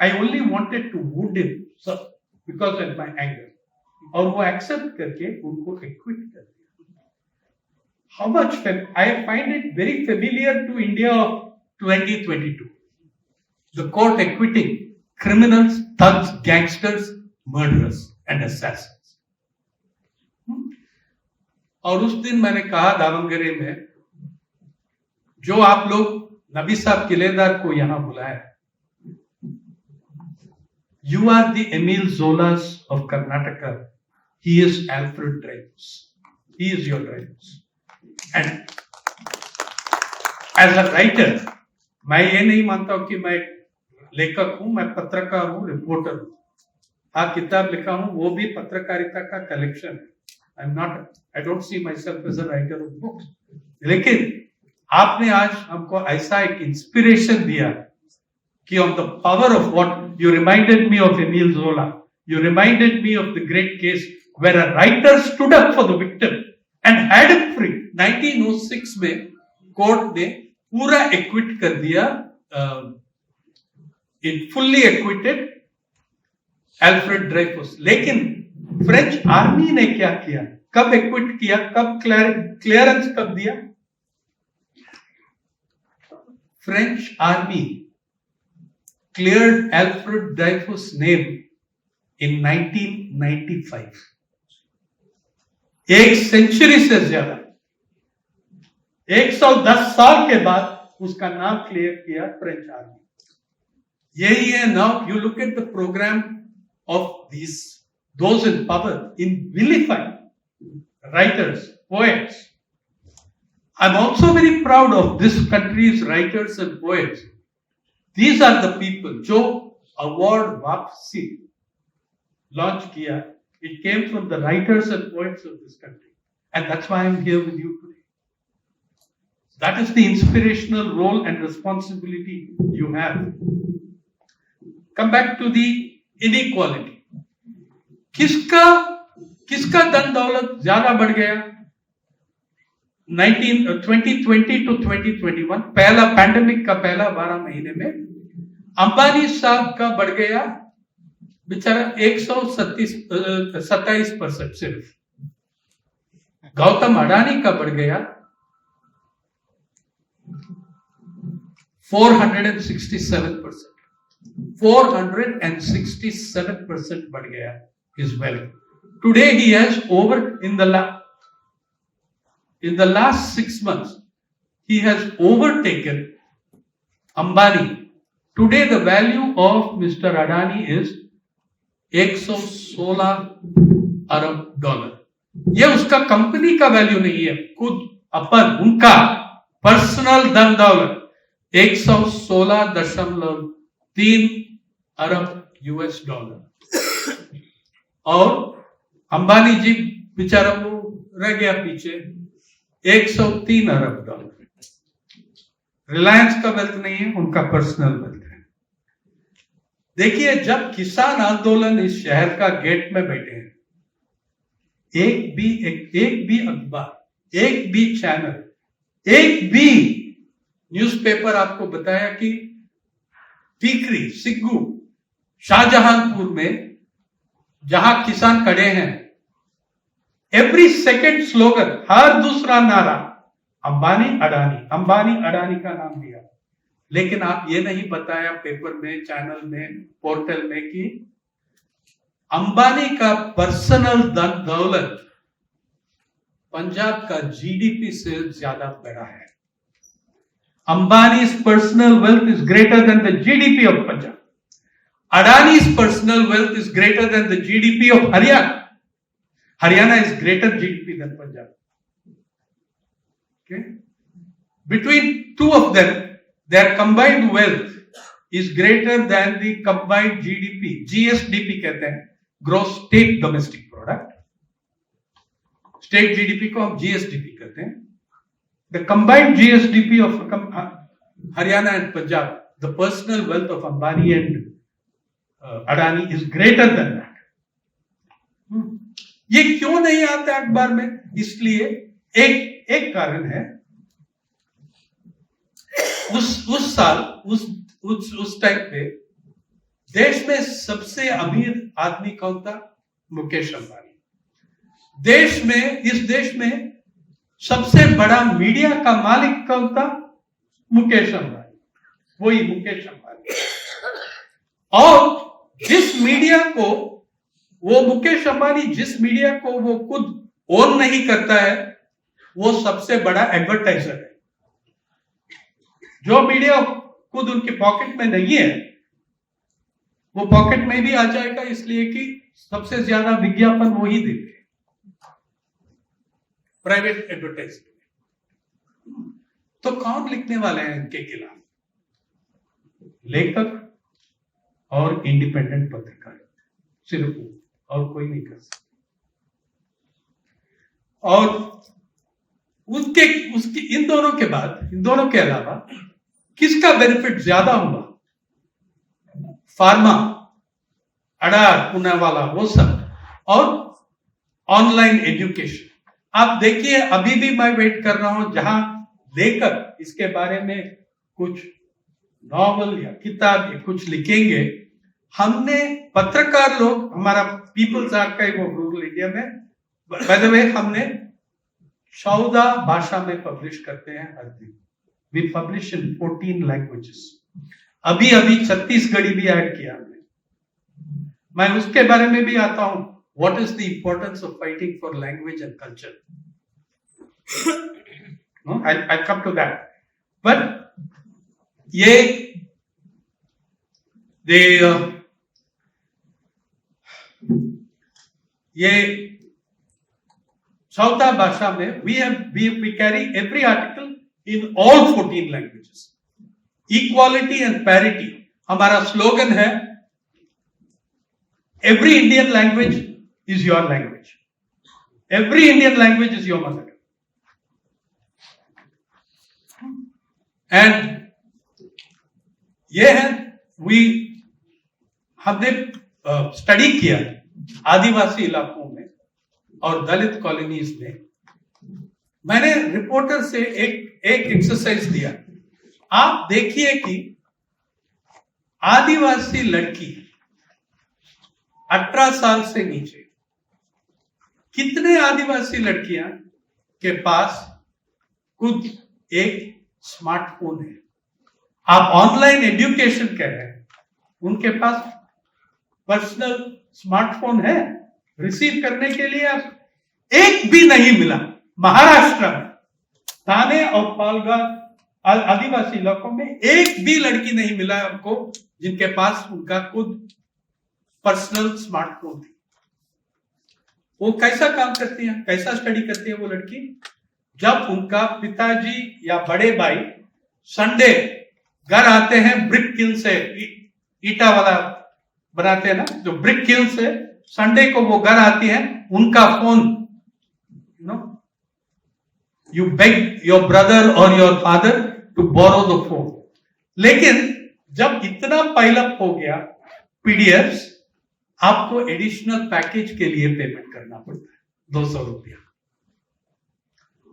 I only wanted to wound him because of my anger. और वो एक्सेप्ट करके उनको एक्विट कर दिया। How much I find it very familiar to India of 2022, the court acquitting criminals, thugs, gangsters, murderers and assassins. और उस दिन मैंने कहा दावणगेरे में, जो आप लोग नबी साहब किलेदार को यहां बुलाए, you are the Emil Zolas of Karnataka, he is Alfred Dreyfus, he is your Dreyfus. And as a writer, मैं ये नहीं मानता हूं कि मैं लेखक हूं, मैं पत्रकार हूं, रिपोर्टर हूं। हाँ, किताब लिखा हूं, वो भी पत्रकारिता का कलेक्शन है। I don't see myself as a writer of books. लेकिन आपने आज हमको ऐसा एक इंस्पिरेशन दिया कि on the power of what you reminded me of Emil Zola, you reminded me of the great case where a writer stood up for the victim and had him free. 1906 में court ने पूरा equity कर दिया, fully acquitted Alfred Dreyfus. लेकिन French army ने क्या किया, कब एक्विट किया, कब क्लियरेंस कब दिया? French army cleared Alfred Dreyfus' name in 1995. एक सेंचुरी से ज्यादा, 110 साल के बाद उसका नाम क्लियर किया फ्रेंच आर्मी। यही है। Now you look at the programme of those in power in vilifying writers, poets. I'm also very proud of this country's writers and poets. These are the people जो award वापसी launch किया. It came from the writers and poets of this country, and that's why I'm here with you today. That is the inspirational role and responsibility you have. Come back to the inequality. किसका धन दौलत ज्यादा बढ़ गया 2020 to 2021? पहला pandemic का पहला 12 महीने में अंबानी साहब का बढ़ गया बेचारा 127% सिर्फ। गौतम अडानी का बढ़ गया 467%। 467% बढ़ गया his wealth. Today he has in the last 6 months he has overtaken Ambani. Today the value of Mr. Adani is $116 अरब। ये उसका कंपनी का वैल्यू नहीं है, खुद अपन उनका पर्सनल धन दौलत $116.3 अरब $। और अंबानी जी बेचारा वो रह गया पीछे, $103 अरब। रिलायंस का वेल्थ नहीं है, उनका पर्सनल वेल्थ है। देखिए, जब किसान आंदोलन इस शहर का गेट में बैठे हैं, एक भी अखबार, एक भी चैनल, एक भी न्यूज़पेपर आपको बताया कि टीकरी, सिग्गू, शाहजहांपुर में जहां किसान खड़े हैं, एवरी सेकेंड स्लोगन, हर दूसरा नारा अंबानी अडानी, अंबानी अडानी का नाम दिया। लेकिन आप ये नहीं बताया पेपर में, चैनल में, पोर्टल में कि अंबानी का पर्सनल दौलत पंजाब का जीडीपी से ज्यादा बड़ा है। Ambani's personal wealth is greater than the GDP of Punjab. Adani's personal wealth is greater than the GDP of Haryana. Haryana is greater GDP than Punjab. Okay? Between two of them, their combined wealth is greater than the combined GDP. GSDP कहते हैं, Gross State Domestic Product. State GDP को हम GSDP कहते हैं. The combined GSDP of Haryana and Punjab, the personal wealth of Ambani and Adani is greater than that. ये क्यों नहीं आता अखबार में? इसलिए एक कारण है, उस साल उस टाइम पे देश में सबसे अमीर आदमी कौन था? मुकेश अंबानी। इस देश में सबसे बड़ा मीडिया का मालिक कौन था? मुकेश अंबानी, वही मुकेश अंबानी। और जिस मीडिया को वो मुकेश अंबानी जिस मीडिया को वो खुद ओन नहीं करता है, वो सबसे बड़ा एडवर्टाइजर है। जो मीडिया खुद उनके पॉकेट में नहीं है, वो पॉकेट में भी आ जाएगा, इसलिए कि सबसे ज्यादा विज्ञापन वो ही देते हैं, प्राइवेट एडवर्टाइजमेंट। तो कौन लिखने वाले हैं इनके खिलाफ? लेखक और इंडिपेंडेंट पत्रकार, सिर्फ वो, और कोई नहीं कर सकता। और उसकी इन दोनों के अलावा किसका बेनिफिट ज्यादा हुआ? फार्मा, अडार, पूनावाला, वो सब, और ऑनलाइन एजुकेशन। आप देखिए, अभी भी मैं वेट कर रहा हूं जहां लेखक इसके बारे में कुछ नॉवल या किताब या कुछ लिखेंगे। हमने पत्रकार लोग, हमारा People's Archive of Rural India में, बाय द वे, हमने 14 भाषा में पब्लिश करते हैं हर दिन। We publish in 14 languages. अभी छत्तीसगढ़ी भी ऐड किया हमने। मैं उसके बारे में भी आता हूं, what is the importance of fighting for language and culture. No, I'll come to that. But ये 14 भाषा में we carry every article in all 14 languages. Equality and parity हमारा स्लोगन है। Every Indian language is your language. Every Indian language is your mother tongue. And ये है, हमने study किया आदिवासी इलाकों में और दलित कॉलोनीज में। मैंने रिपोर्टर से एक एक्सरसाइज दिया। आप देखिए कि आदिवासी लड़की 18 साल से नीचे, कितने आदिवासी लड़कियां के पास खुद एक स्मार्टफोन है? आप ऑनलाइन एजुकेशन कह रहे हैं, उनके पास पर्सनल स्मार्टफोन है रिसीव करने के लिए? एक भी नहीं मिला। महाराष्ट्र में थाने और पालघर आदिवासी इलाकों में एक भी लड़की नहीं मिला हमको जिनके पास उनका खुद पर्सनल स्मार्टफोन थी। वो कैसा काम करती है, कैसा स्टडी करती है वो लड़की? जब उनका पिताजी या बड़े भाई संडे घर आते हैं, ब्रिक किल से, ईटा वाला बनाते हैं ना, जो ब्रिक किल से संडे को वो घर आती है, उनका phone, you beg your brother or your father to borrow the phone. लेकिन जब इतना पाइल अप हो गया, पीडीएफ्स, आपको एडिशनल पैकेज के लिए पेमेंट करना पड़ता है 200 रुपया।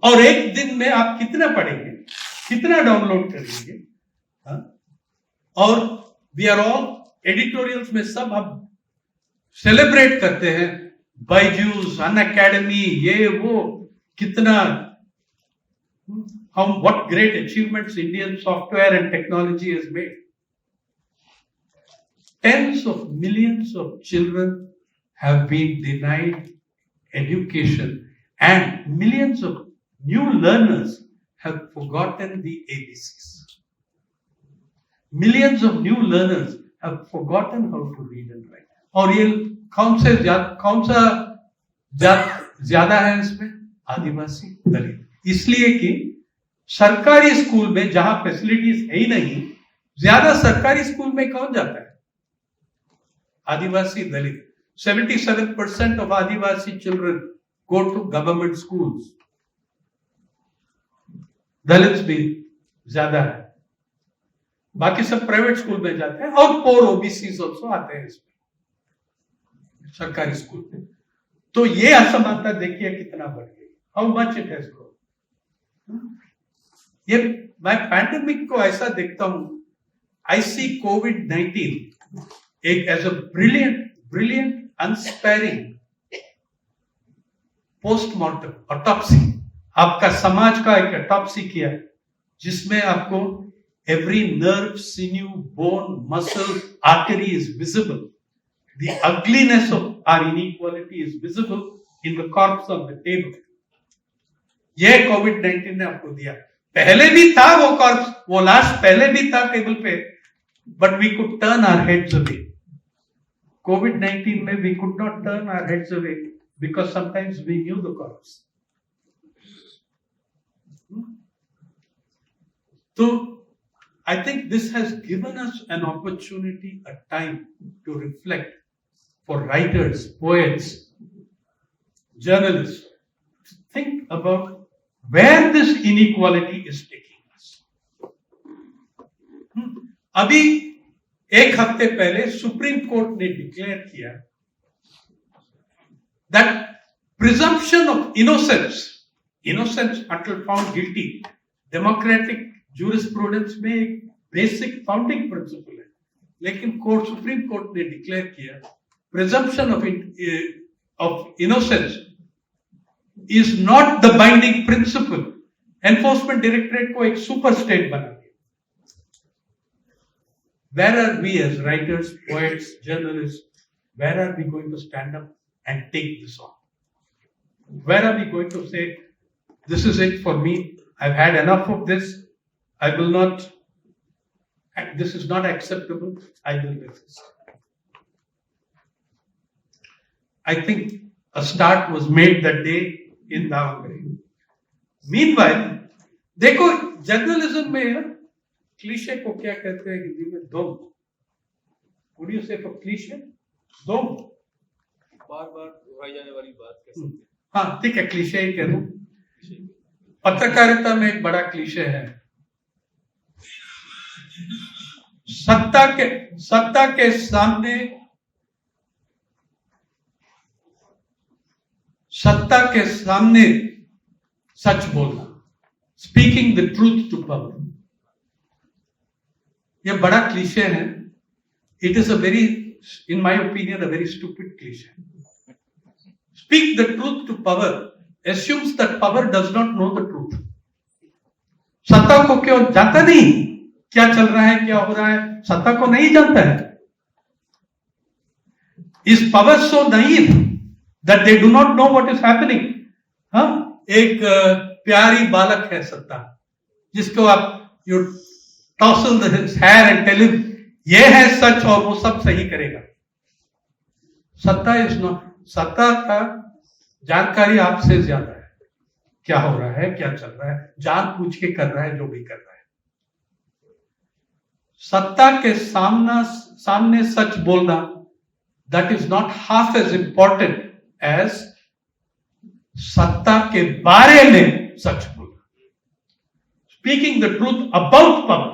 और एक दिन में आप कितना पढ़ेंगे, कितना डाउनलोड करेंगे? और वी आर ऑल एडिटोरियल्स में सब हम सेलिब्रेट करते हैं, बायजूस, अन अकेडमी, ये वो, कितना what great achievements Indian software and technology has made. Tens of millions of children have been denied education, and millions of new learners have forgotten the ABCs. Millions of new learners have forgotten how to read and write. और ये कौन सा ज्यादा है इसमें? आदिवासी, दलित। इसलिए कि सरकारी स्कूल में जहां फैसिलिटीज है ही नहीं, ज्यादा सरकारी स्कूल में कौन जाता है? आदिवासी, दलित। 77% of Adivasi children go to government schools. दलित भी ज्यादा है, बाकी सब प्राइवेट स्कूल में जाते हैं, और पोर ओबीसी ऑल्सो आते हैं इसमें सरकारी स्कूल में। तो ये असमानता देखिए कितना बढ़ गई, how much it has grown. ये मैं पैंडेमिक को ऐसा देखता हूं, आई सी कोविड-19 एक as a brilliant unsparing postmortem autopsy, आपका समाज का एक ऑटोप्सी किया जिसमें आपको every nerve, sinew, bone, muscle, artery is visible. The ugliness of our inequality is visible in the corpse on the table. ये कोविड-19 ने आपको दिया। पहले भी था वो कॉर्प्स, वो लाश पहले भी था टेबल पे, but we could turn our heads away. कोविड-19 में we could not turn our heads away because sometimes we knew the corpse. तो I think this has given us an opportunity, a time to reflect for writers, poets, journalists, to think about where this inequality is taking us. अभी एक हफ्ते पहले Supreme Court ने declare किया that presumption of innocence until found guilty, democratic jurisprudence में एक basic founding principle है, लेकिन सुप्रीम कोर्ट ने डिक्लेयर किया presumption of innocence is not the binding principle. Enforcement directorate को एक सुपर स्टेट बना दिया। Where are we as writers, poets, journalist, where are we going to stand up and take this on? Where are we going to से this is it for me, I have had enough of this, I will not, this is not acceptable, I will resist. I think a start was made that day in Daur. Meanwhile, देखो journalism में cliché को क्या कहते हैं हिंदी में? दम। What do you say for cliche? दम। बार-बार दोहराई जाने वाली बात कह सकते हैं। हाँ ठीक है, क्लीशे ही कह दूं। पत्रकारिता में एक बड़ा क्लीशे है, सत्ता के सामने सच बोलना, speaking the truth to power. यह बड़ा क्लीशे है। It is in my opinion, a very stupid cliche. Speak the truth to power assumes that power does not know the truth. सत्ता को क्यों जानता नहीं क्या चल रहा है, क्या हो रहा है, सत्ता को नहीं जानता है। Is power so naive that they do not know what is happening? हाँ, एक प्यारी बालक है सत्ता, जिसको आप you tousle his hair and tell him ये है सच और वो सब सही करेगा। सत्ता का जानकारी आपसे ज्यादा है, क्या हो रहा है, क्या चल रहा है, जान पूछ के कर रहा है जो भी कर रहा है। सत्ता के सामने सच बोलना, that is not half as important as सत्ता के बारे में सच बोलना। Speaking the truth about power,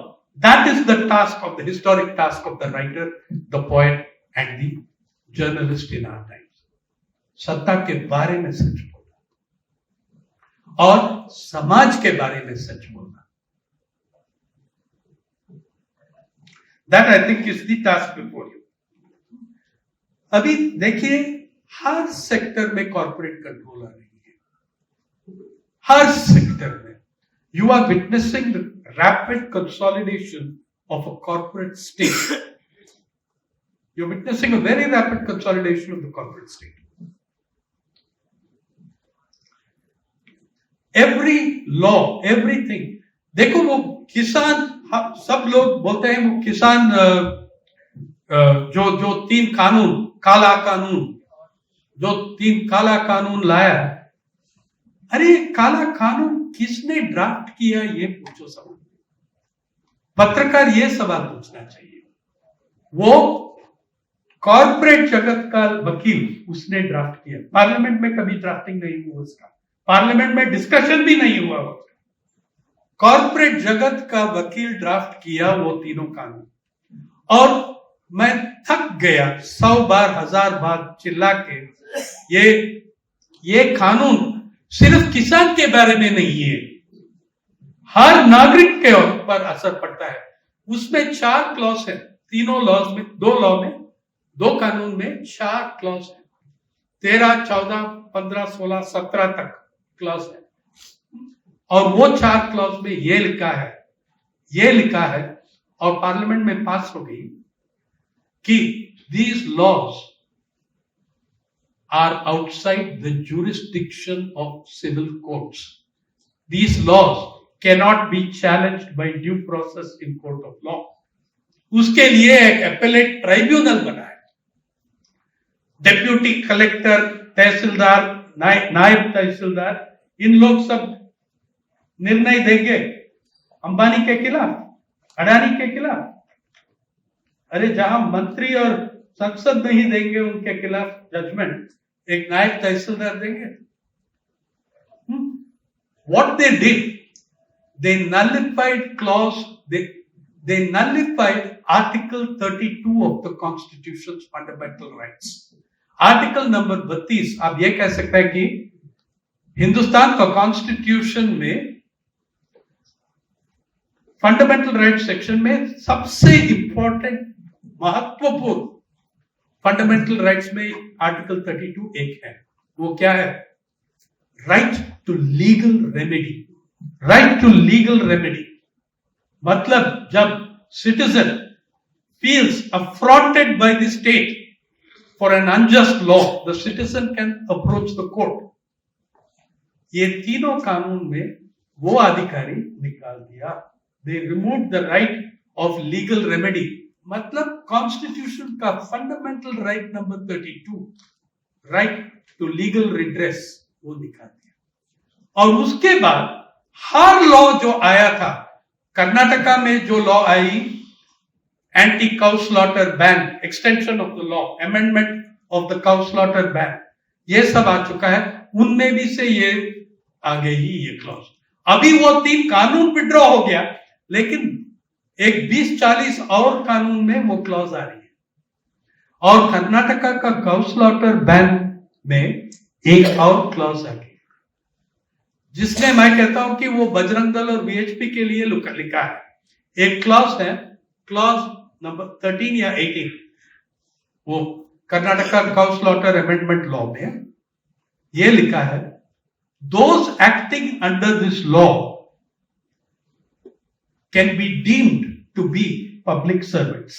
that is the task of the historic task of the writer, the poet and the journalist in our times. सत्ता के बारे में सच बोलना और समाज के बारे में सच बोलना. That I think is the task before you. अभी देखिए हर सेक्टर में कॉर्पोरेट कंट्रोल आ रही है. हर सेक्टर में you are witnessing the rapid consolidation of a corporate state. You're witnessing a very rapid consolidation of the corporate state. Every law, everything. देखो वो किसान, सब लोग बोलते हैं वो किसान जो 3 कानून, काला कानून, जो 3 काला कानून लाया. अरे काला कानून किसने ड्राफ्ट किया, ये पूछो सवाल. पत्रकार ये सवाल पूछना चाहिए. वो कॉर्पोरेट जगत का वकील, उसने ड्राफ्ट किया. पार्लियामेंट में कभी ड्राफ्टिंग नहीं हुआ उसका, पार्लियामेंट में डिस्कशन भी नहीं हुआ उसका. कॉर्पोरेट जगत का वकील ड्राफ्ट किया वो 3 कानून. और मैं थक गया 100 बार 1000 बार चिल्ला के, ये कानून सिर्फ किसान के बारे में नहीं है, हर नागरिक के ऊपर असर पड़ता है. उसमें 4 क्लॉज है. तीनों लॉज में, 2 कानून में 4 क्लॉज है. 13, 14, 15, 16, 17 तक क्लॉज है. और वो 4 क्लॉज में ये लिखा है और पार्लियामेंट में पास हो गई कि these laws are outside the jurisdiction of civil courts. These laws cannot be challenged by due process in court of law. उसके लिए एक appellate ट्राइब्यूनल बना है. डेप्यूटी कलेक्टर, तहसीलदार, नायब तहसीलदार, इन लोग सब निर्णय देंगे अंबानी के खिलाफ, अडानी के खिलाफ. अरे जहां मंत्री और संसद नहीं देंगे उनके खिलाफ जजमेंट, एक नायब तहसीलदार देंगे. What they did, they nullified Article 32 of the Constitution's fundamental rights. Article number 32, आप ये कह सकते हैं कि हिंदुस्तान का कॉन्स्टिट्यूशन में फंडामेंटल राइट सेक्शन में सबसे इंपॉर्टेंट, महत्वपूर्ण फंडामेंटल राइट्स में आर्टिकल 32 एक है. वो क्या है? Right to legal remedy. Right to legal remedy मतलब जब citizen feels affronted by the state for an unjust law, the citizen can approach the court. ये तीनों कानून में वो अधिकारी निकाल दिया. They removed the right of legal remedy. मतलब कॉन्स्टिट्यूशन का fundamental right number 32, right to legal redress, वो निकाल दिया. और उसके बाद हर लॉ जो आया था, कर्नाटका में जो law I, anti cow slaughter ban, extension of the law, amendment of the cow slaughter ban, ये सब आ चुका है. उनमें भी से ये आ गई ये क्लॉज. अभी वो 3 कानून विड्रॉ हो गया, लेकिन एक 20-40 और कानून में वो क्लॉज आ रही है. और कर्नाटका का काउ स्लॉटर बैन में एक और क्लॉज आ गई, जिसमें मैं कहता हूं कि वो बजरंग दल और बीएचपी के लिए लिखा है. एक क्लॉज है, क्लॉज नंबर 13 या 18, वो Karnataka cow slaughter amendment law में ये लिखा है, those acting under this law can be deemed to be public servants.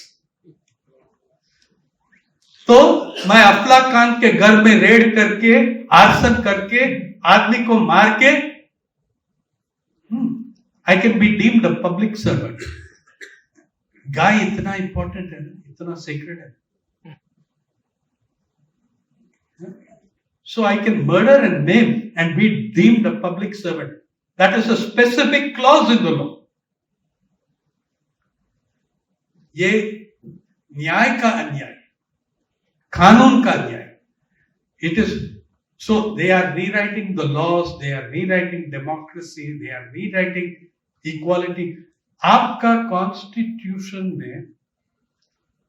तो मैं अफला खान के घर में रेड करके, आर्सन करके, आदमी को मार के, I can be deemed a public servant. गाय इतना इंपॉर्टेंट है, इतना सेक्रेट है. So I can murder and maim and be deemed a public servant. That is a specific clause in the law. ये न्याय का अन्याय, कानून का अन्याय. It is so they are rewriting the laws, they are rewriting democracy, they are rewriting equality. आपका constitution में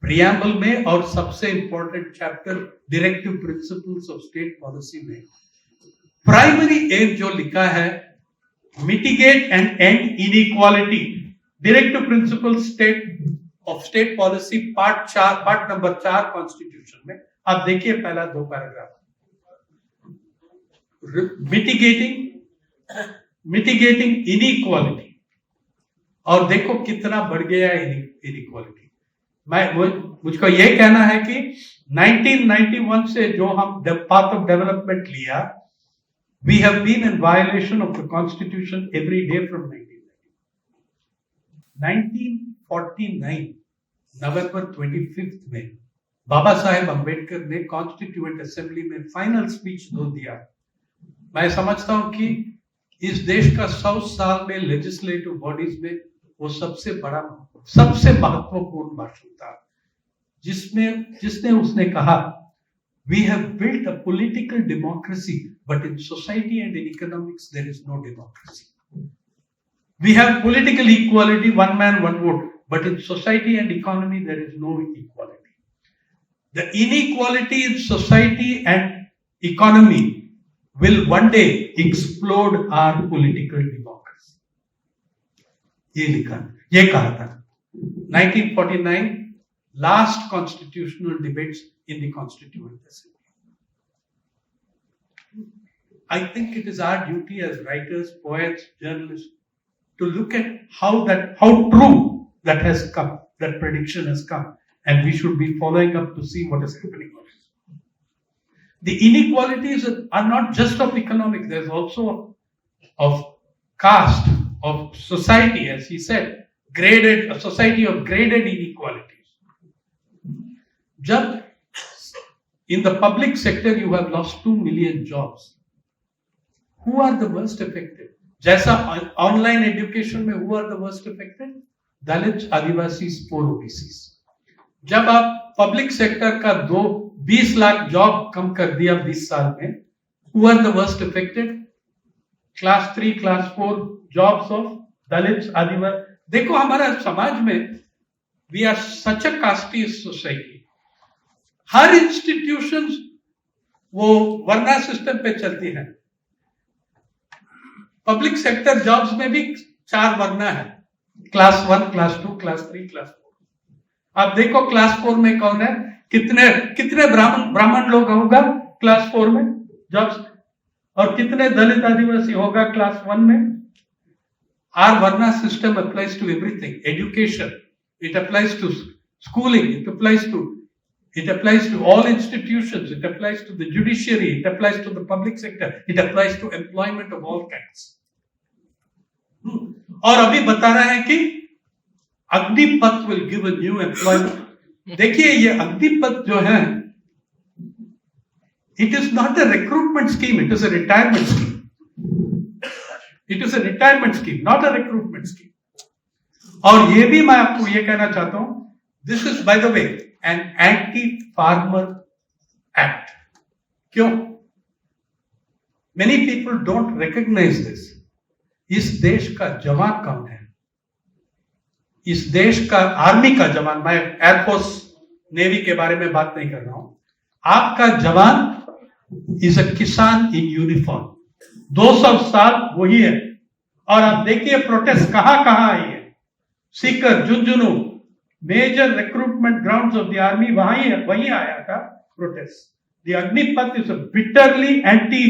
preamble में और सबसे important chapter directive principles of state policy में प्राइमरी एम जो लिखा है, mitigate and and inequality, directive principle state policy part number 4 constitution में आप देखिए पहला 2 पैराग्राफ, मिटिगेटिंग इनइक्वालिटी, और देखो कितना बढ़ गया इनइक्वालिटी। मुझको ये कहना है कि 1991 से जो हम पाथ ऑफ डेवलपमेंट लिया, we have been in violation of the constitution every day from 1949 नवंबर 25 में बाबा साहेब अंबेडकर ने कॉन्स्टिट्यूएंट असेंबली में फाइनल स्पीच दिया। मैं समझता हूं कि इस देश का 100 साल में लेजिस्लेटिव बॉडीज में वो सबसे बड़ा, सबसे महत्वपूर्ण भाषण था, जिसने उसने कहा, we have built a political democracy but in society and in economics there is no democracy. We have political equality, one man one vote, but in society and economy there is no equality. The inequality in society and economy will one day explode our political democracy. ये कहा था 1949 last constitutional debates in the Constituent Assembly. I think it is our duty as writers, poets, journalists to look at how true that has come, that prediction has come, and we should be following up to see what is happening. The inequalities are not just of economics, there's also of caste, of society, as he said, a society of graded inequalities. Jab in the public sector you have lost 2 million jobs, who are the worst affected? Jaisa online education mein, who are the worst affected? Dalits, Adivasis, poor OBCs. जब आप public sector का 20 lakh job कम कर दिया 20 साल में, who are the worst affected? Class 3, class 4 jobs of Dalits, Adivasi. देखो हमारा समाज में we are such a casteist society. हर इंस्टीट्यूशंस वो वर्ना सिस्टम पे चलती है। पब्लिक सेक्टर जॉब्स में भी 4 वर्ना है, क्लास 1, क्लास 2, क्लास 3, क्लास 4। आप देखो क्लास 4 में कौन है, कितने ब्राह्मण लोग होगा क्लास 4 में जॉब्स, और कितने दलित आदिवासी होगा क्लास 1 में। Our varna system applies to everything, education, it applies to schooling, it applies to all institutions, it applies to the judiciary, it applies to the public sector, it applies to employment of all kinds. और अभी बता रहे हैं कि Agnipath will give a new employment. देखिए ये अग्निपथ जो है, it is not a recruitment scheme, it is a retirement scheme. It is a retirement scheme, not a recruitment scheme. और ये भी मैं आपको ये कहना चाहता हूं, this is by the way an anti farmer act. क्यों? Many people don't recognise this. इस देश का जवान कौन है? इस देश का आर्मी का जवान, मैं एयरफोर्स नेवी के बारे में बात नहीं कर रहा हूं, आपका जवान इज अ किसान इन यूनिफॉर्म। 200 साल वही है। और आप देखिए प्रोटेस्ट कहां आई है, Sikar, Jhunjhunu, major recruitment grounds of the army, वहीं आया था protest. The Agnipath is bitterly anti.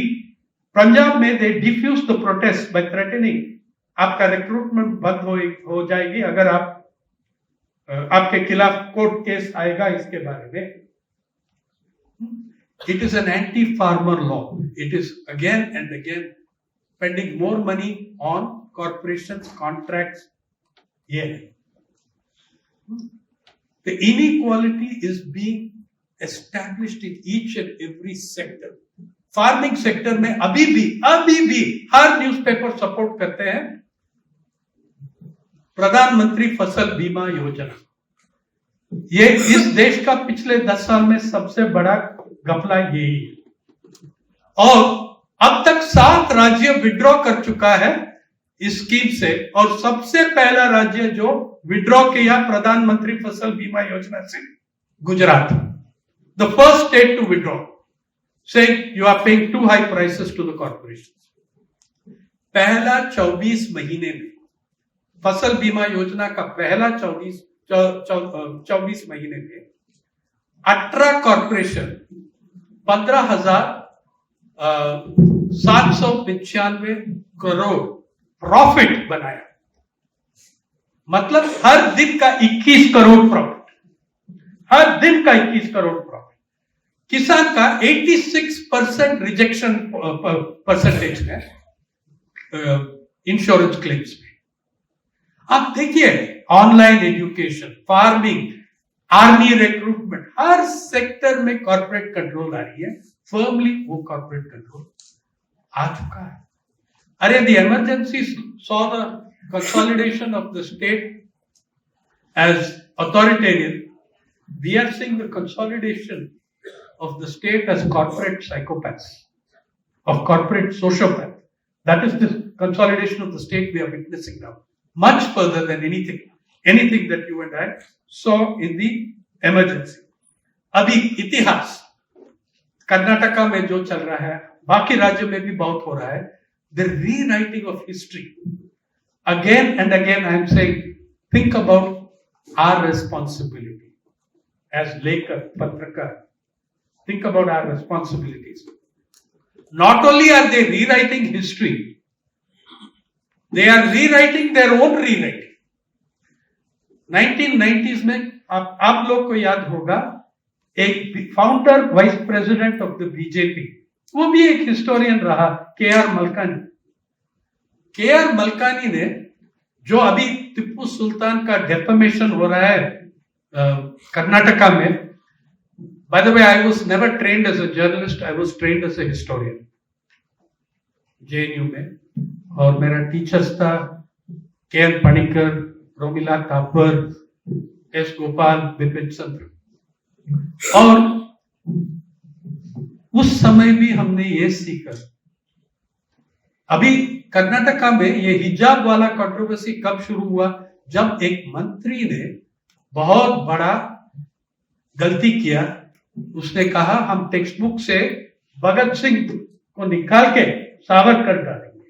Punjab में they defuse the protest by threatening, आपका रिक्रूटमेंट बंद हो जाएगी अगर आपके खिलाफ कोर्ट केस आएगा इसके बारे में। It is an anti farmer law. It is again and again spending more money on corporations, contracts. ये है the inequality is being established in each and every sector. Farming sector में अभी भी हर newspaper support करते हैं प्रधानमंत्री फसल बीमा योजना। ये इस देश का पिछले 10 साल में सबसे बड़ा घपला यही है। और अब तक 7 राज्य विड्रॉ कर चुका है इस स्कीम से, और सबसे पहला राज्य जो विड्रॉ किया प्रधानमंत्री फसल बीमा योजना से Gujarat, the first state to withdraw, saying you are paying too high prices to the corporations. पहला 24 महीने में फसल बीमा योजना का पहला 24 महीने में 18 कॉर्पोरेशन 15,795 करोड़ प्रॉफिट बनाया. मतलब हर दिन का 21 करोड़ प्रॉफिट, हर दिन का 21 करोड़ प्रॉफिट. किसान का 86% रिजेक्शन परसेंटेज है इंश्योरेंस क्लेम्स में. आप देखिए online education, farming, army recruitment, हर सेक्टर में कॉर्पोरेट कंट्रोल आ रही है. फर्मली वो कॉर्पोरेट कंट्रोल आ चुका है. अरे the emergency saw the consolidation of the state as authoritarian. We are seeing the consolidation of the state as corporate psychopaths, of corporate sociopaths. That is the consolidation of the state we are witnessing now. Much further than anything that you and I saw in the emergency. अभी इतिहास कर्नाटका में जो चल रहा है, बाकी राज्यों में भी बहुत हो रहा है. The rewriting of history. Again and again I am saying, think about our responsibility as lekar, patrakar. Think about our responsibilities. Not only are they rewriting history, they are rewriting their own rewriting. 1990s में आप लोग को याद होगा एक founder vice president of the BJP, वो भी एक हिस्टोरियन रहा, के.आर. मलकानी. के.आर. मलकानी ने जो अभी टिप्पू सुल्तान का डेफमेशन हो रहा है कर्नाटका में. By the way, I was never trained as a journalist, I was trained as a historian JNU में. और मेरा टीचर्स था के.एन. पणिकर, रोमिला थापर, एस. गोपाल, बिपिन चंद्र. और उस समय भी हमने ये सीखा. अभी कर्नाटका में ये हिजाब वाला कंट्रोवर्सी कब शुरू हुआ? जब एक मंत्री ने बहुत बड़ा गलती किया. उसने कहा हम टेक्स्ट बुक से भगत सिंह को निकाल के सावरकर डालेंगे.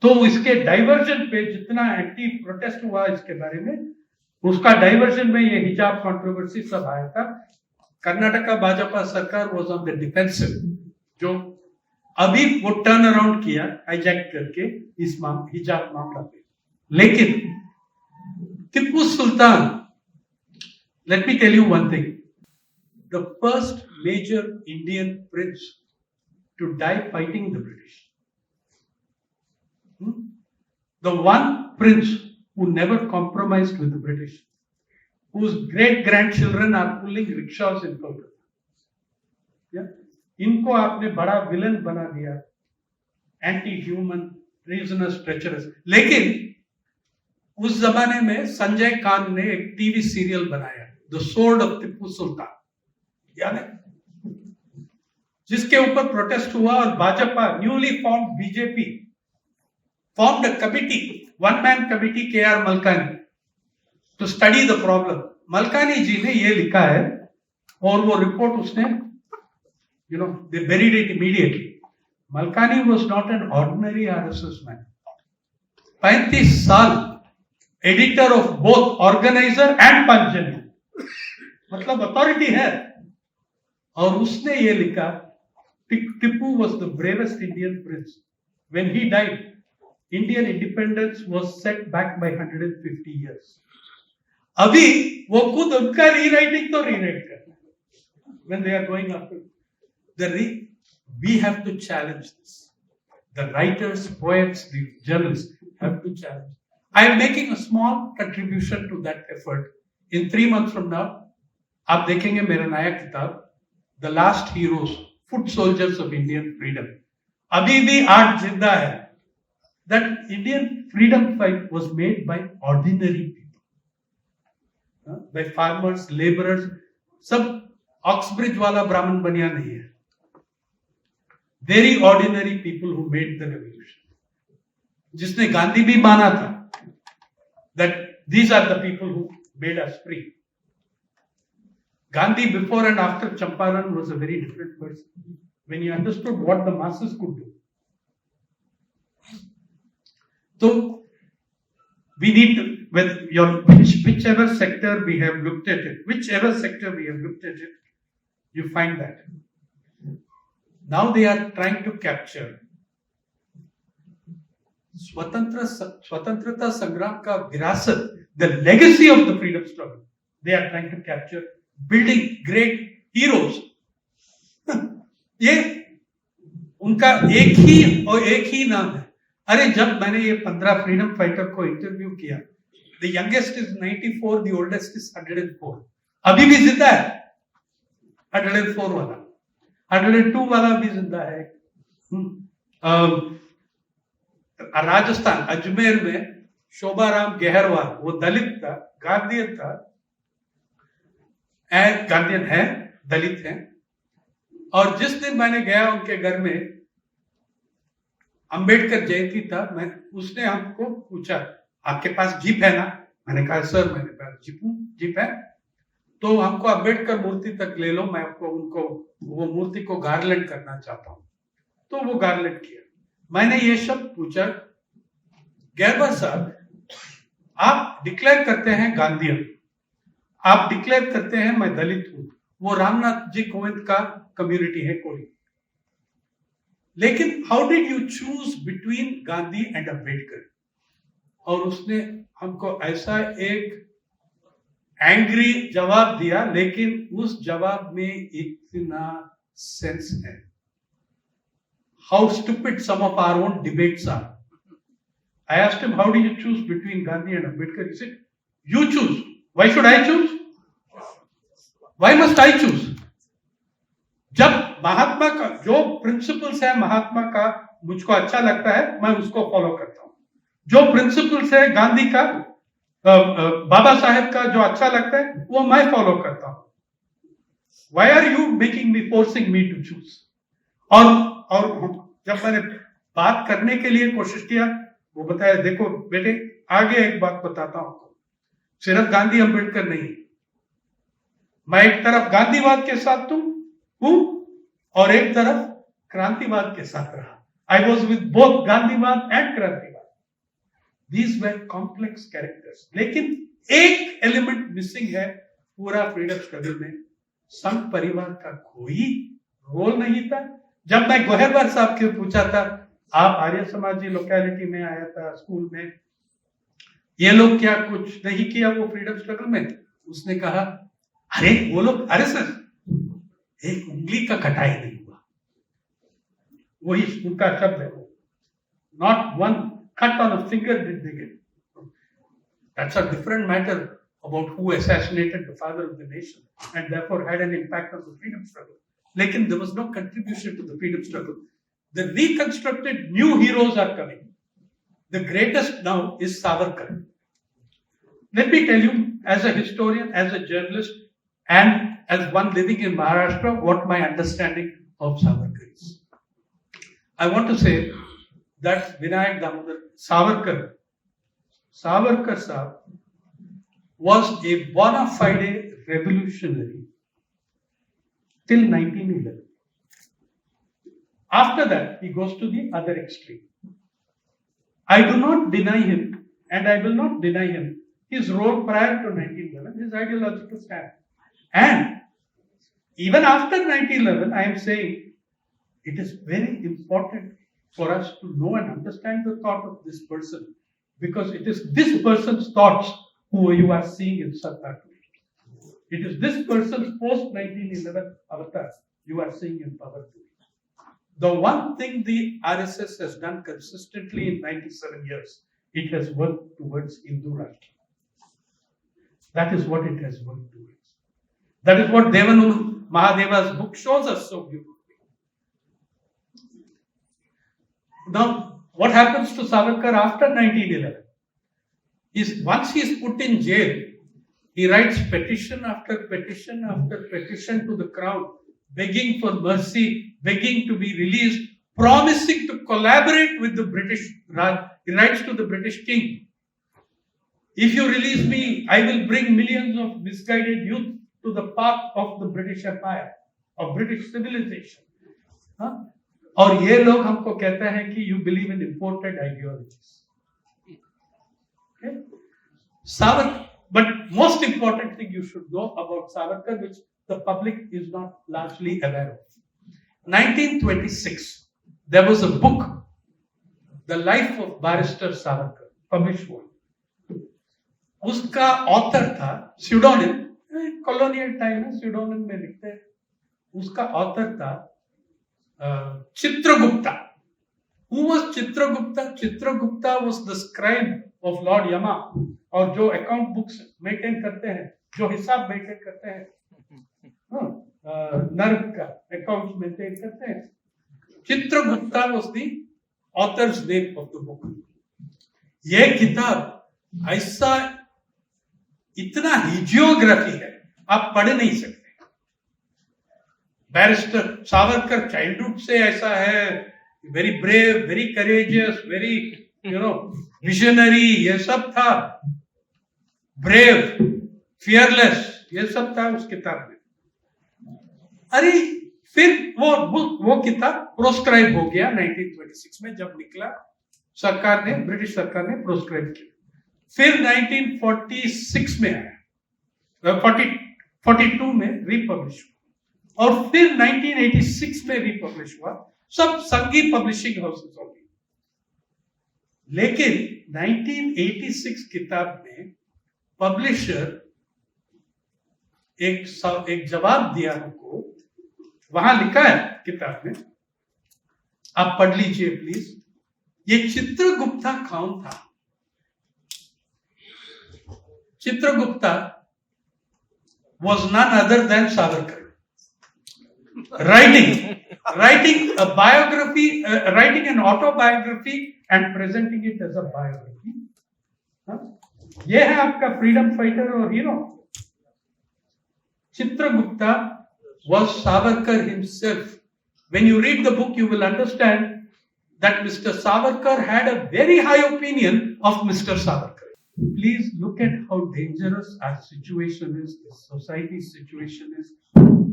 तो इसके डाइवर्जन पे जितना एंटी प्रोटेस्ट हुआ इसके बारे में, उसका डाइवर्जन में ये हिजाब कंट्रोवर्सी सब आया था. कर्नाटका भाजपा सरकार वाज ऑन द डिफेंसिव, जो अभी वो टर्न अराउंड किया हाईजैक करके इस हिजाब मामला पे. लेकिन Tipu Sultan, let me tell you one thing, the first major Indian prince to die fighting the British, the one prince who never compromised with the British, whose great-grandchildren are pulling rickshaws in Kolkata. Yeah? इनको आपने बड़ा villain बना दिया, anti human, ट्रीजनस, treacherous. लेकिन उस जमाने में संजय कांत ने एक टीवी सीरियल बनाया, the sword of Tipu Sultan, याद है, जिसके ऊपर प्रोटेस्ट हुआ. और Bhajpa, newly formed BJP, formed a committee, one-man committee, K R. Malkani, to study the problem. Malkani ji ने ये लिखा है और वो रिपोर्ट उसने, they buried it immediately. Malkani was not an ordinary RSS man. 35 साल editor of both organiser and Panchajanya, मतलब अथॉरिटी है. और उसने ये लिखा, Tipu was the bravest Indian prince. When he died, Indian independence was set back by 150 years. अभी वो खुद उनका रीराइटिंग तो रीराइट कर, when they are going after we have to challenge this. The writers, poets, the journalists have to challenge. I am making a small contribution to that effort. In 3 months from now, आप देखेंगे मेरा नया किताब, The Last Heroes, Foot Soldiers of Indian Freedom. अभी भी आज जिंदा है. That Indian freedom fight was made by ordinary people, by farmers, laborers. सब ऑक्सब्रिज वाला ब्राह्मण बनिया नहीं है. Very ordinary people who made the revolution. जिसने गांधी भी माना था that these are the people who made us free. Gandhi before and after Champaran was a very different person. When he understood what the masses could do. So, we need to, whichever sector we have looked at it, you find that. Now they are trying to capture स्वतंत्रता संग्राम का विरासत, the legacy of the freedom struggle. They are trying to capture, building great heroes. ये उनका एक ही नाम है. अरे जब मैंने ये 15 फ्रीडम फाइटर को इंटरव्यू किया, the youngest is 94, the oldest is 104. अभी भी जिंदा है 104 वाला, 102 वाला भी जिंदा है. राजस्थान अजमेर में शोभाराम गेहरवाल, वो दलित था, गांधीयन था, गांधीयन है, दलित है. और जिस दिन मैंने गया उनके घर में, अंबेडकर जयंती था, उसने हमको पूछा आपके पास जीप है ना? मैंने कहा सर मेरे पास जीप है. तो हमको अंबेडकर मूर्ति तक ले लो, मैं आपको वो मूर्ति को गार्लैंड करना चाहता हूं. तो वो गार्लैंड किया. मैंने ये शब्द पूछा, गेहरवाल साहब आप डिक्लेयर करते हैं गांधीयन, आप डिक्लेयर करते हैं मैं दलित हूं, वो रामनाथ जी कोविंद का कम्युनिटी है कोई, लेकिन how did you choose between Gandhi and Ambedkar? और उसने हमको ऐसा एक एंग्री जवाब दिया, लेकिन उस जवाब में इतना सेंस है. How stupid some of our own debates are. I asked him, how do you choose between Gandhi and Ambedkar? He said, you choose. Why should I choose? Why must I choose? जब महात्मा का जो principles है, महात्मा का मुझको अच्छा लगता है, मैं उसको फॉलो करता हूं. जो प्रिंसिपल्स है गांधी का, बाबा साहेब का जो अच्छा लगता है, वो मैं फॉलो करता हूं. Why are you making me, forcing me to choose? और जब मैंने बात करने के लिए कोशिश किया, वो बताया देखो बेटे, आगे एक बात बताता हूं, सिर्फ गांधी अंबेडकर नहीं, मैं एक तरफ गांधीवाद के साथ हूं और एक तरफ क्रांतिवाद के साथ रहा. आई वॉज विद बोथ गांधीवाद एंड क्रांतिवाद. These were complex characters. लेकिन एक एलिमेंट मिसिंग है पूरा फ्रीडम स्ट्रगल में. संघ परिवार का कोई रोल नहीं था. जब मैं गेहरवाल साहब के पूछा था, आप आर्य समाजी लोकेलिटी में आया था स्कूल में, ये लोग क्या कुछ नहीं किया वो फ्रीडम स्ट्रगल में? उसने कहा अरे वो लोग, अरे सर एक उंगली का कटाई नहीं हुआ. वही उनका शब्द है, not one cut on a finger did they get. That's a different matter about who assassinated the father of the nation and therefore had an impact on the freedom struggle. Lekin there was no contribution to the freedom struggle. The reconstructed new heroes are coming. The greatest now is Savarkar. Let me tell you, as a historian, as a journalist, and as one living in Maharashtra, what my understanding of Savarkar is. I want to say that Vinayak Damodar Savarkar Sahab was a bona fide revolutionary till 1911. After that, he goes to the other extreme. I do not deny him, and I will not deny him, his role prior to 1911, his ideological stand. And even after 1911, I am saying it is very important for us to know and understand the thought of this person, because it is this person's thoughts who you are seeing in Satta today. It is this person's post-1911 avatar you are seeing in power today. The one thing the RSS has done consistently in 97 years, it has worked towards Hindu Rashtra. That is what it has worked towards. That is what Devanand Mahadeva's book shows us so beautifully. Now, what happens to Savarkar after 1911? Is once he is put in jail, he writes petition after petition after petition to the crown, begging for mercy, begging to be released, promising to collaborate with the British Raj. He writes to the British king, if you release me, I will bring millions of misguided youth to the path of the British Empire, of British civilization. हाँ? और ये लोग हमको कहते हैं कि you believe in imported ideologies. Okay? Savarkar, but most important thing you should know about Savarkar, which the public is not largely aware of. 1926, there was a book, The Life of Barrister Savarkar, published one. उसका author था pseudonym, colonial time है, pseudonym में लिखते हैं. उसका author था Chitragupta. Who was Chitragupta? Chitragupta was the scribe of Lord Yama, और जो अकाउंट बुक्स मेंटेन करते हैं, जो हिसाब मेंटेन करते हैं, नर्क का अकाउंट मेंटेन करते हैं. Chitragupta was the author's name of the book. ये किताब ऐसा इतना हिजियोग्राफी है, आप पढ़ नहीं सकते. बैरिस्टर सावरकर चाइल्डहुड से ऐसा है, very brave, very courageous, very visionary, ये सब था. ब्रेव, फियरलेस, ये सब था उस किताब में. अरे फिर वो किताब प्रोस्क्राइब हो गया 1926 में, जब निकला सरकार ने, ब्रिटिश सरकार ने प्रोस्क्राइब किया. फिर 1946 में आया, 42 में रिपब्लिश हुआ, और फिर 1986 में रिपब्लिश हुआ. सब संघी पब्लिशिंग हाउसेस हो गई. लेकिन 1986 किताब में पब्लिशर एक जवाब दिया हमको. वहां लिखा है किताब में, आप पढ़ लीजिए प्लीज. ये चित्रगुप्ता कौन था? Chitragupta was none other than Savarkar. Writing a biography, writing an autobiography and presenting it as a biography. ये है आपका फ्रीडम फाइटर और hero. Chitragupta was Savarkar himself. When you read the book, you will understand that Mr. Savarkar had a very high opinion of Mr. Savarkar. Please look at how dangerous our situation is, the society's situation is,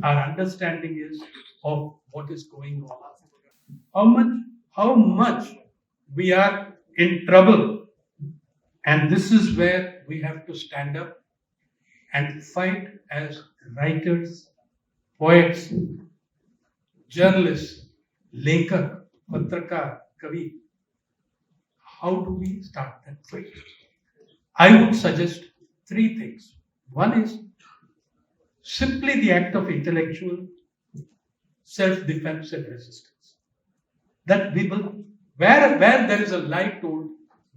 our understanding is of what is going on. How much we are in trouble. And this is where we have to stand up and fight as writers, poets, journalists, lekak, patrakar, kavi. How do we start that fight? I would suggest 3 things. One is simply the act of intellectual self-defense and resistance. That we will, where there is a lie told,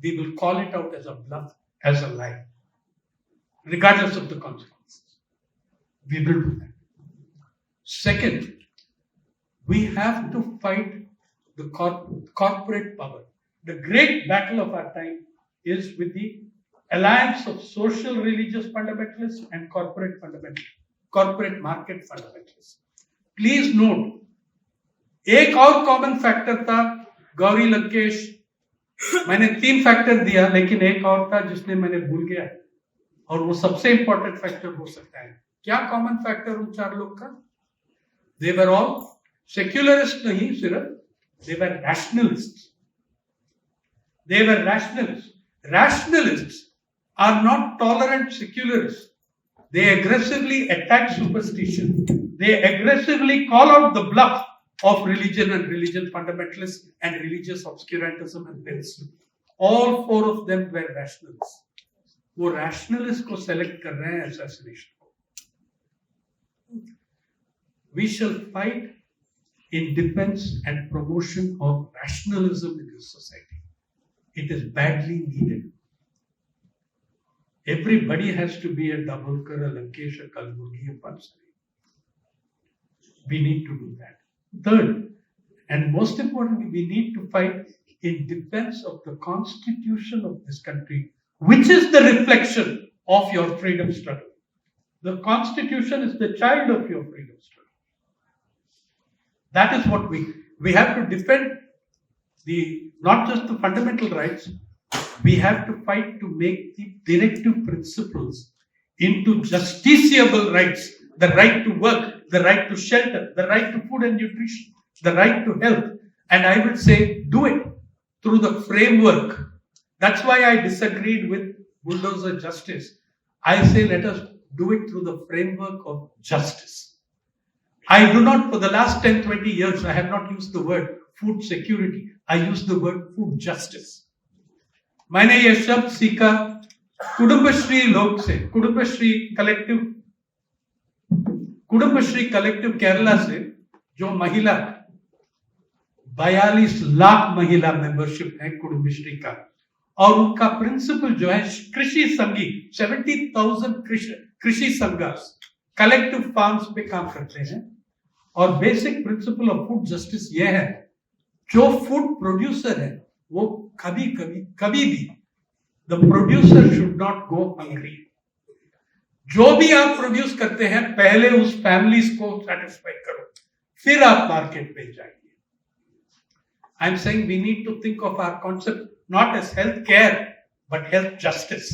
we will call it out as a bluff, as a lie, regardless of the consequences. We will do that. Second, we have to fight the corporate power. The great battle of our time is with the alliance of social religious fundamentalists and corporate market fundamentalists. Please note, एक और common factor था गौरी लंकेश. मैंने 3 factor दिया, लेकिन एक और था जिसने मैंने भूल गया, और वो सबसे इंपॉर्टेंट फैक्टर हो सकता है. क्या कॉमन फैक्टर उन 4 लोग का? दे वर ऑल सेक्युलरिस्ट नहीं सिर्फ, दे वर rationalist. They were rationalists. Rationalists are not tolerant secularists. They aggressively attack superstition. They aggressively call out the bluff of religion and religion fundamentalists and religious obscurantism and theism. All 4 of them were rationalists. वो rationalists को select कर रहे हैं assassination को. We shall fight in defense and promotion of rationalism in this society. It is badly needed. Everybody has to be a Dabholkar, a Lankesh, a Kalburgi, a Pansari. We need to do that. Third, and most importantly, we need to fight in defense of the constitution of this country, which is the reflection of your freedom struggle. The constitution is the child of your freedom struggle. That is what we have to defend. Not just the fundamental rights, we have to fight to make the directive principles into justiciable rights the right to work, the right to shelter, the right to food and nutrition, the right to health. And I would say, do it through the framework. That's why I disagreed with bulldozer justice. I say, let us do it through the framework of justice. I do not, for the last 10, 20 years, I have not used the word food security. I use the word food justice. मैंने ये शब्द सीखा कुटुंबश्री लोग से, कुटुंबश्री collective Kerala से, जो महिला 42 लाख महिला मेंबरशिप है कुटुंबश्री का, और उनका प्रिंसिपल जो है कृषि संघी 70,000 कृषि संघर्ष कलेक्टिव फार्म्स पे काम करते हैं. और basic principle of food justice ये है, जो फूड प्रोड्यूसर है वो कभी भी the producer should not go hungry. जो भी आप प्रोड्यूस करते हैं पहले उस फैमिलीज को सेटिस्फाई करो, फिर आप मार्केट में जाइए. I am saying we need to think of our concept not as health care, but health justice.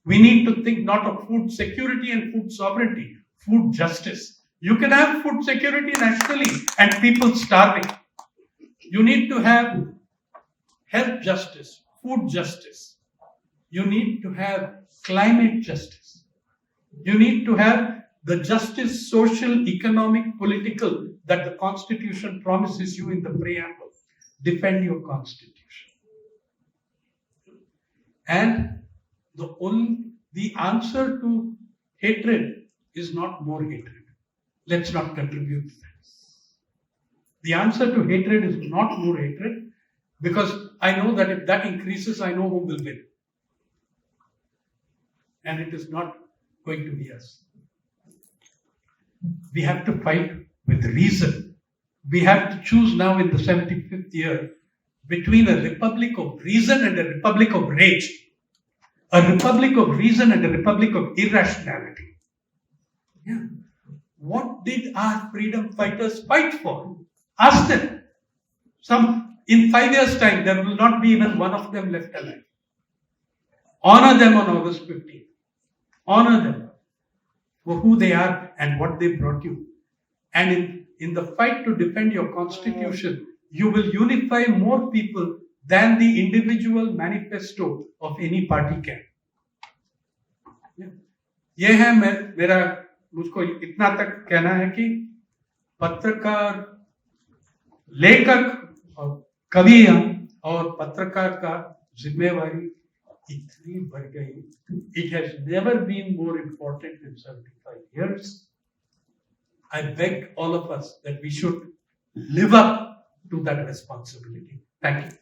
We need to think not of food security and food sovereignty, food justice. You can have food security nationally and people starving. You need to have health justice, food justice. You need to have climate justice. You need to have the justice, social, economic, political, that the Constitution promises you in the preamble. Defend your Constitution. And the answer to hatred is not more hatred. Let's not contribute to that. The answer to hatred is not more hatred, because I know that if that increases, I know who will win. And it is not going to be us. We have to fight with reason. We have to choose now in the 75th year between a republic of reason and a republic of rage. A republic of reason and a republic of irrationality. Yeah. What did our freedom fighters fight for? Ask them. In 5 years' time, there will not be even one of them left alive. Honor them on August 15th. Honor them for who they are and what they brought you. And in the fight to defend your constitution, you will unify more people than the individual manifesto of any party can. ये है मुझको इतना तक कहना है कि पत्रकार, लेखक और कवि और पत्रकार का जिम्मेवारी इतनी बढ़ गई. It has never been more important in 75 years. I beg all of us that we should live up to that responsibility. Thank you.